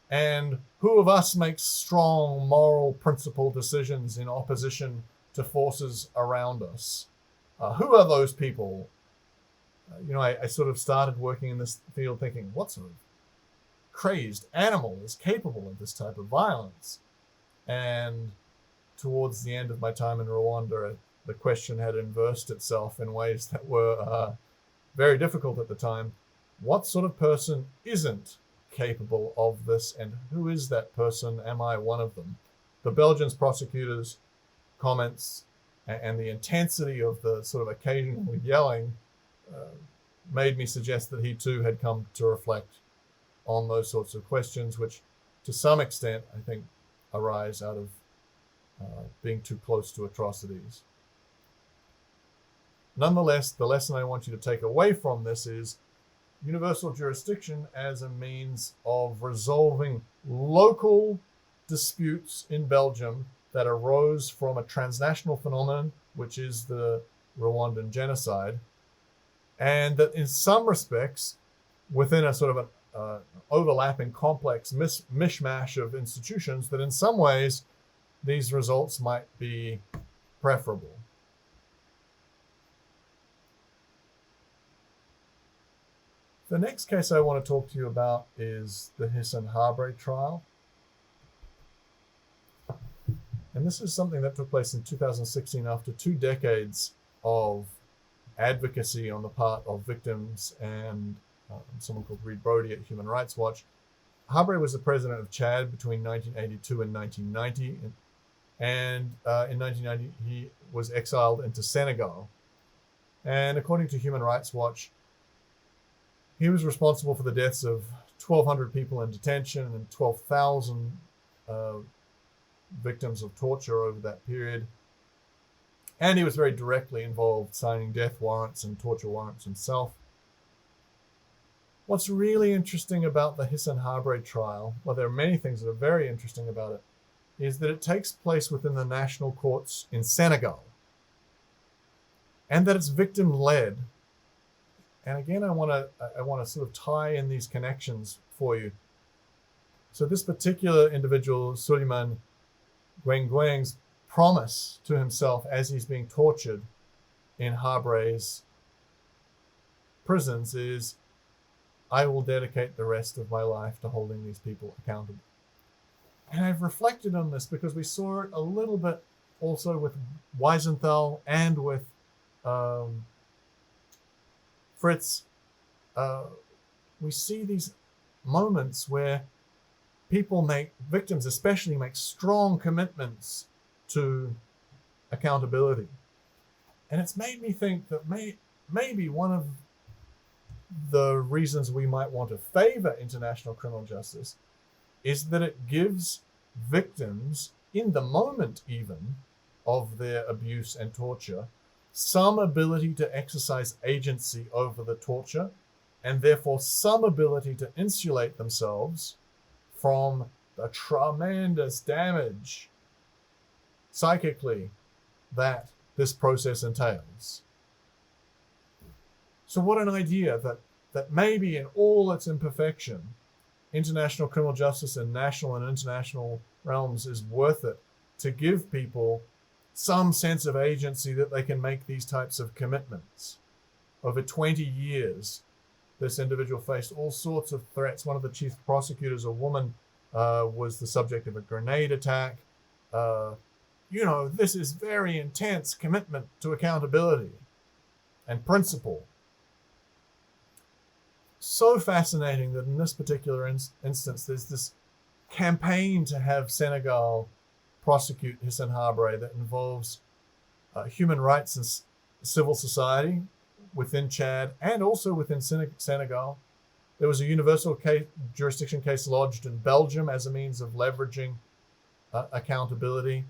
[SPEAKER 1] And who of us makes strong moral principle decisions in opposition to forces around us? Who are those people? I sort of started working in this field thinking, what sort of crazed animal is capable of this type of violence? And towards the end of my time in Rwanda, the question had inversed itself in ways that were very difficult at the time. What sort of person isn't capable of this, and who is that person? Am I one of them? The Belgian prosecutor's comments and the intensity of the sort of occasional yelling made me suggest that he too had come to reflect on those sorts of questions, which to some extent, I think, arise out of being too close to atrocities. Nonetheless, the lesson I want you to take away from this is universal jurisdiction as a means of resolving local disputes in Belgium that arose from a transnational phenomenon, which is the Rwandan genocide, and that in some respects, within a sort of an overlapping complex mishmash of institutions, that in some ways these results might be preferable. The next case I want to talk to you about is the Hissène Habré trial. And this is something that took place in 2016 after 2 decades of advocacy on the part of victims and someone called Reed Brody at Human Rights Watch. Habré was the president of Chad between 1982 and 1990. And in 1990, he was exiled into Senegal. And according to Human Rights Watch, he was responsible for the deaths of 1,200 people in detention and 12,000 victims of torture over that period. And he was very directly involved signing death warrants and torture warrants himself. What's really interesting about the Hissène Habré trial, well, there are many things that are very interesting about it, is that it takes place within the national courts in Senegal, and that it's victim-led. And again, I want to sort of tie in these connections for you. So this particular individual, Suleiman Gueng's promise to himself as he's being tortured in Habré prisons is, I will dedicate the rest of my life to holding these people accountable. And I've reflected on this because we saw it a little bit also with Wiesenthal and with Fritz. We see these moments where victims especially make strong commitments to accountability. And it's made me think that maybe one of the reasons we might want to favor international criminal justice is that it gives victims, in the moment even, of their abuse and torture, some ability to exercise agency over the torture, and therefore some ability to insulate themselves from the tremendous damage psychically that this process entails. So what an idea that maybe in all its imperfection, international criminal justice in national and international realms is worth it to give people some sense of agency that they can make these types of commitments. Over 20 years, this individual faced all sorts of threats. One of the chief prosecutors, a woman, was the subject of a grenade attack. This is very intense commitment to accountability and principle. So fascinating that in this particular instance, there's this campaign to have Senegal prosecute Hissène Habré that involves human rights and civil society within Chad and also within Senegal. There was a universal jurisdiction case lodged in Belgium as a means of leveraging accountability.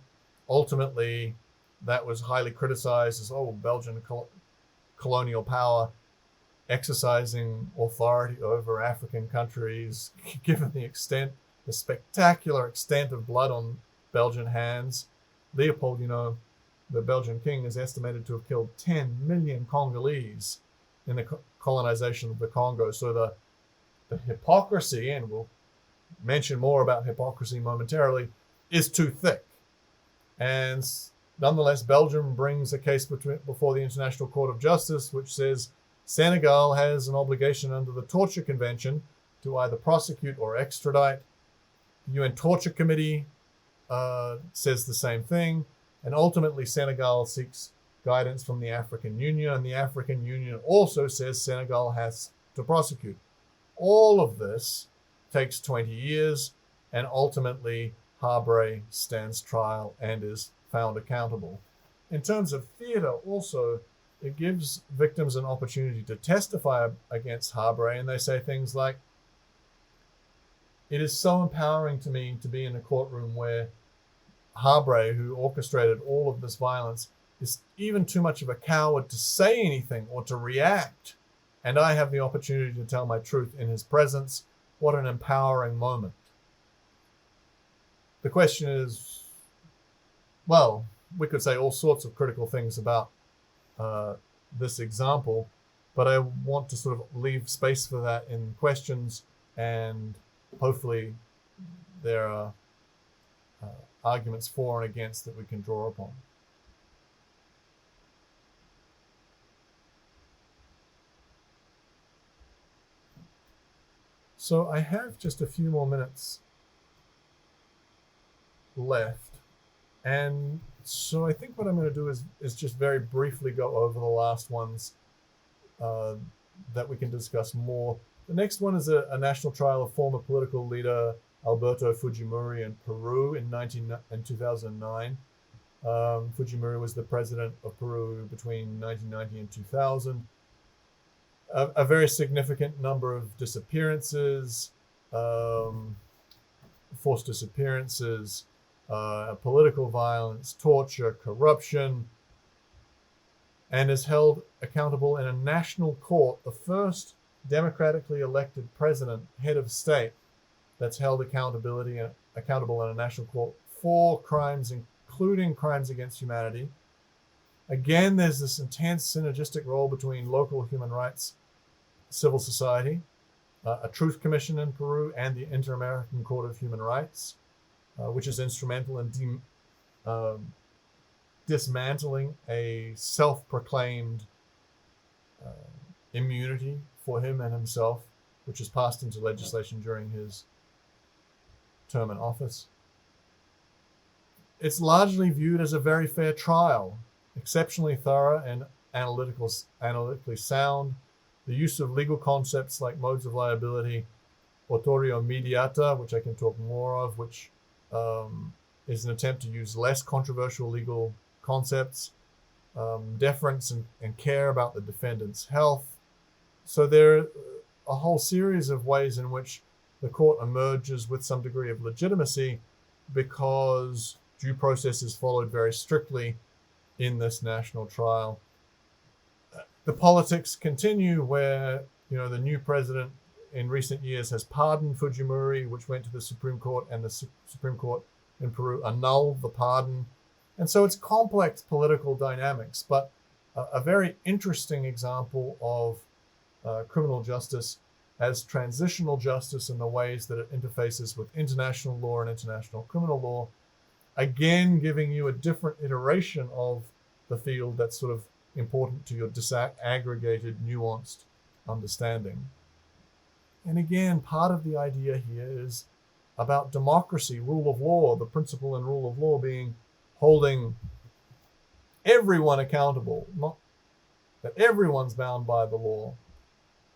[SPEAKER 1] Ultimately, that was highly criticized as, Belgian colonial power exercising authority over African countries, given the spectacular extent of blood on Belgian hands. Leopold, the Belgian king, is estimated to have killed 10 million Congolese in the colonization of the Congo. So the hypocrisy, and we'll mention more about hypocrisy momentarily, is too thick. And nonetheless, Belgium brings a case before the International Court of Justice, which says Senegal has an obligation under the Torture Convention to either prosecute or extradite. The UN Torture Committee says the same thing. And ultimately, Senegal seeks guidance from the African Union, and the African Union also says Senegal has to prosecute. All of this takes 20 years, and ultimately, Habré stands trial and is found accountable. In terms of theater, also, it gives victims an opportunity to testify against Habré, and they say things like, "It is so empowering to me to be in a courtroom where Habré, who orchestrated all of this violence, is even too much of a coward to say anything or to react, and I have the opportunity to tell my truth in his presence. What an empowering moment." The question is, well, we could say all sorts of critical things about this example, but I want to sort of leave space for that in questions, and hopefully there are arguments for and against that we can draw upon. So I have just a few more minutes left, and so I think what I'm going to do is just very briefly go over the last ones that we can discuss more. The next one is a national trial of former political leader Alberto Fujimori in Peru in 2009. Fujimori was the president of Peru between 1990 and 2000. A very significant number of disappearances, forced disappearances, political violence, torture, corruption, and is held accountable in a national court, the first democratically elected president, head of state, that's held accountable in a national court for crimes, including crimes against humanity. Again, there's this intense synergistic role between local human rights civil society, a Truth Commission in Peru, and the Inter-American Court of Human Rights, which is instrumental in dismantling a self-proclaimed immunity for him and himself, which was passed into legislation during his term in office. It's largely viewed as a very fair trial, exceptionally thorough and analytically sound. The use of legal concepts like modes of liability, autorio mediata, which I can talk more of, which is an attempt to use less controversial legal concepts, deference and care about the defendant's health. So there are a whole series of ways in which the court emerges with some degree of legitimacy because due process is followed very strictly in this national trial. The politics continue where, the new president in recent years has pardoned Fujimori, which went to the Supreme Court, and the Supreme Court in Peru annulled the pardon. And so it's complex political dynamics, but a very interesting example of criminal justice as transitional justice in the ways that it interfaces with international law and international criminal law, again giving you a different iteration of the field that's sort of important to your disaggregated, nuanced understanding. And again, part of the idea here is about democracy, rule of law, the principle in rule of law being holding everyone accountable, not that everyone's bound by the law.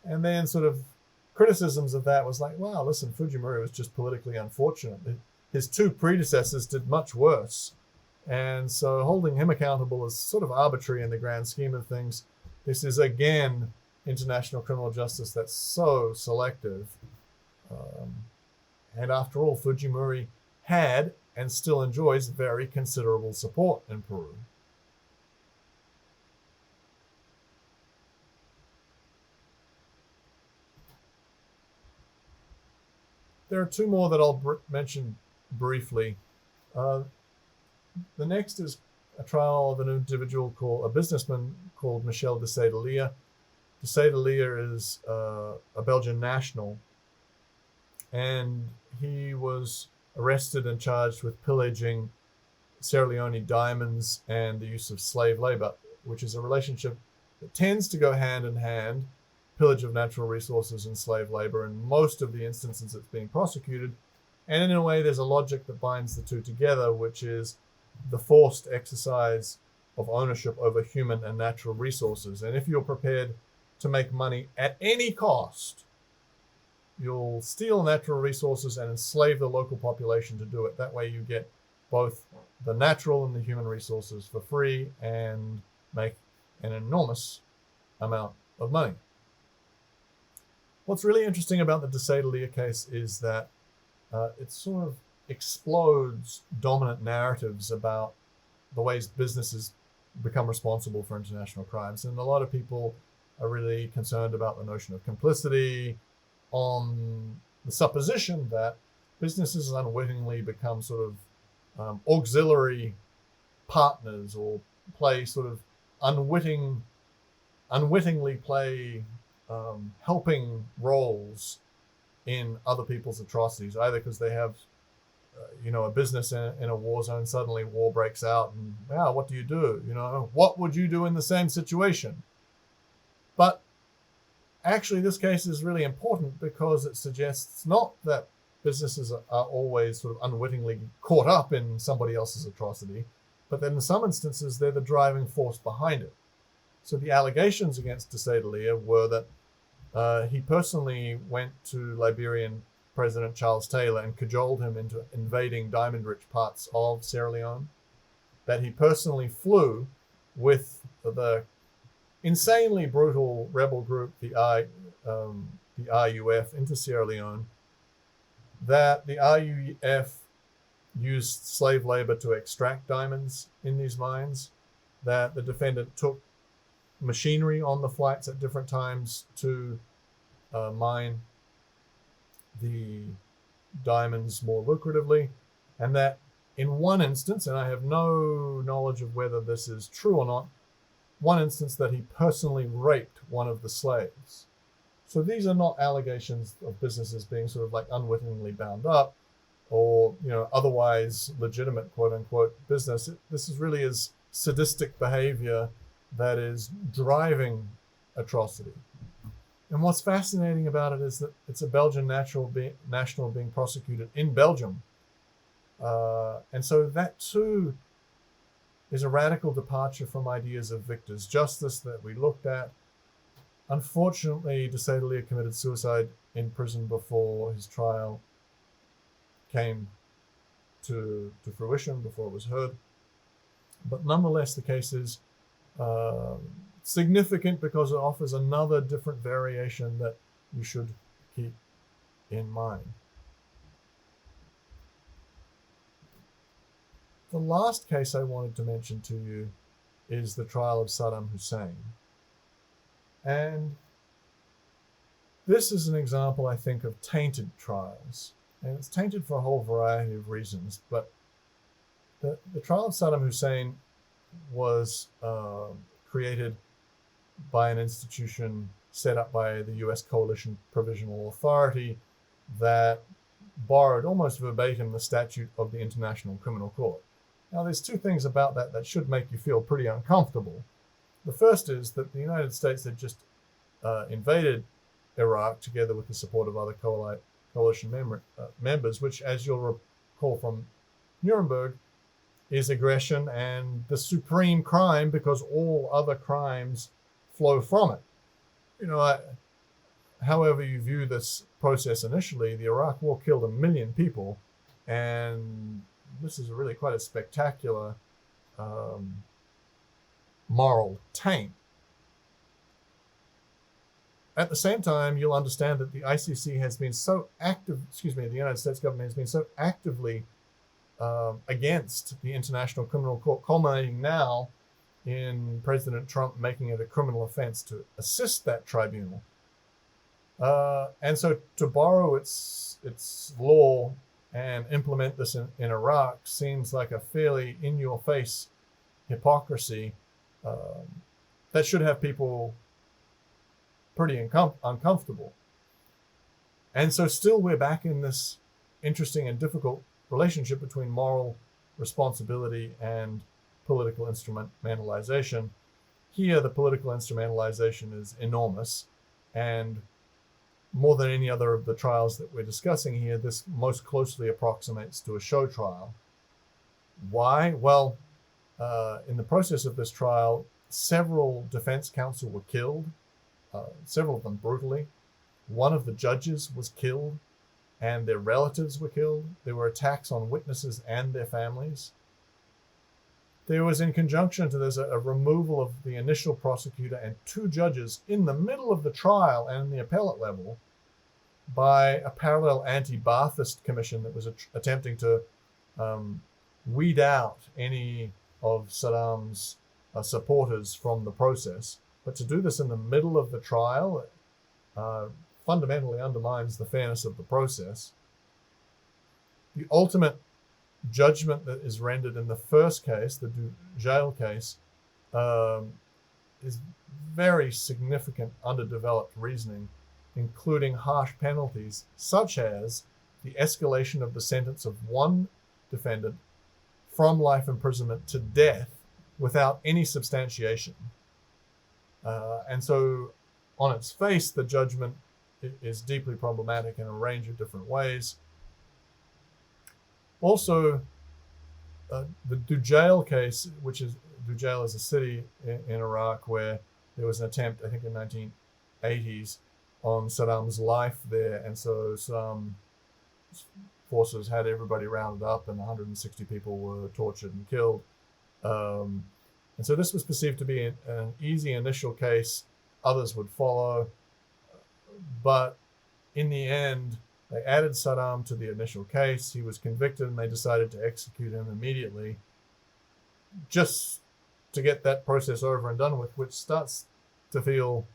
[SPEAKER 1] And then sort of criticisms of that was like, wow, listen, Fujimori was just politically unfortunate. His two predecessors did much worse. And so holding him accountable is sort of arbitrary in the grand scheme of things. This is, again, international criminal justice that's so selective. And after all, Fujimori had and still enjoys very considerable support in Peru. There are two more that I'll mention briefly. The next is a trial of an individual a businessman called Michel de Seydelia. De Seydelia is a Belgian national, and he was arrested and charged with pillaging Sierra Leone diamonds and the use of slave labor, which is a relationship that tends to go hand in hand, pillage of natural resources and slave labor in most of the instances it's being prosecuted. And in a way, there's a logic that binds the two together, which is the forced exercise of ownership over human and natural resources. And if you're prepared to make money at any cost, you'll steal natural resources and enslave the local population to do it. That way you get both the natural and the human resources for free and make an enormous amount of money. What's really interesting about the de Seydelia case is that it sort of explodes dominant narratives about the ways businesses become responsible for international crimes. And a lot of people are really concerned about the notion of complicity on the supposition that businesses unwittingly become sort of auxiliary partners or play sort of unwittingly play helping roles in other people's atrocities, either because they have a business in a war zone, suddenly war breaks out, and wow, what do you do? What would you do in the same situation? But actually, this case is really important because it suggests not that businesses are always sort of unwittingly caught up in somebody else's atrocity, but that in some instances, they're the driving force behind it. So the allegations against de Seydelia were that he personally went to Liberian President Charles Taylor and cajoled him into invading diamond-rich parts of Sierra Leone, that he personally flew with the insanely brutal rebel group, the RUF, into Sierra Leone, that the RUF used slave labor to extract diamonds in these mines, that the defendant took machinery on the flights at different times to mine the diamonds more lucratively, and that in one instance, and I have no knowledge of whether this is true or not, one instance that he personally raped one of the slaves. So these are not allegations of businesses being sort of like unwittingly bound up or, otherwise legitimate, quote unquote, business. This is really is sadistic behavior that is driving atrocity. And what's fascinating about it is that it's a Belgian national being prosecuted in Belgium. And so that too is a radical departure from ideas of victor's justice that we looked at. Unfortunately, de Sederleer committed suicide in prison before his trial came to fruition, before it was heard. But nonetheless, the case is significant because it offers another different variation that you should keep in mind. The last case I wanted to mention to you is the trial of Saddam Hussein. And this is an example, I think, of tainted trials. And it's tainted for a whole variety of reasons. But the trial of Saddam Hussein was created by an institution set up by the US Coalition Provisional Authority that borrowed almost verbatim the statute of the International Criminal Court. Now, there's two things about that should make you feel pretty uncomfortable. The first is that the United States had just invaded Iraq together with the support of other coalition members, which, as you'll recall from Nuremberg, is aggression and the supreme crime because all other crimes flow from it. However you view this process initially, the Iraq War killed 1 million people, and this is really quite a spectacular moral taint. At the same time, you'll understand that the ICC has been so active, the United States government has been so actively against the International Criminal Court, culminating now in President Trump making it a criminal offense to assist that tribunal. And so to borrow its law and implement this in Iraq seems like a fairly in-your-face hypocrisy that should have people pretty uncomfortable. And so still we're back in this interesting and difficult relationship between moral responsibility and political instrumentalization. Here, the political instrumentalization is enormous, and more than any other of the trials that we're discussing here, this most closely approximates to a show trial. Why? Well, in the process of this trial, several defense counsel were killed, several of them brutally. One of the judges was killed, and their relatives were killed. There were attacks on witnesses and their families. There was, in conjunction to this, a removal of the initial prosecutor and 2 judges in the middle of the trial and in the appellate level by a parallel anti-Ba'athist commission that was attempting to weed out any of Saddam's supporters from the process. But to do this in the middle of the trial fundamentally undermines the fairness of the process. The ultimate judgment that is rendered in the first case, the Dujail case, is very significant underdeveloped reasoning, including harsh penalties, such as the escalation of the sentence of one defendant from life imprisonment to death without any substantiation. And so on its face, the judgment is deeply problematic in a range of different ways. Also, the Dujail case, which is Dujail is a city in Iraq where there was an attempt, I think in 1980s, on Saddam's life there. And so Saddam forces had everybody rounded up and 160 people were tortured and killed. And so this was perceived to be an easy initial case. Others would follow. But in the end, they added Saddam to the initial case. He was convicted and they decided to execute him immediately just to get that process over and done with, which starts to feel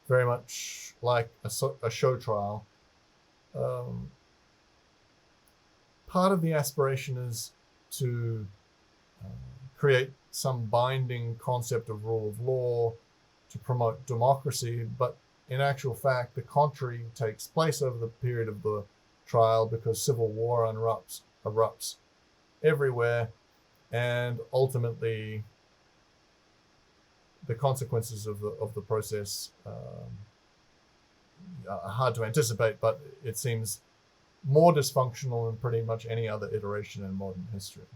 [SPEAKER 1] very much like a show trial. Part of the aspiration is to create some binding concept of rule of law, to promote democracy, but in actual fact, the contrary takes place over the period of the trial because civil war erupts everywhere, and ultimately the consequences of the process are hard to anticipate, but it seems more dysfunctional than pretty much any other iteration in modern history.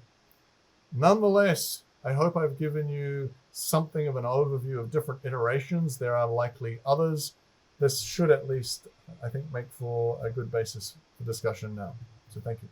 [SPEAKER 1] Nonetheless, I hope I've given you something of an overview of different iterations. There are likely others. This should at least, I think, make for a good basis for discussion now. So thank you.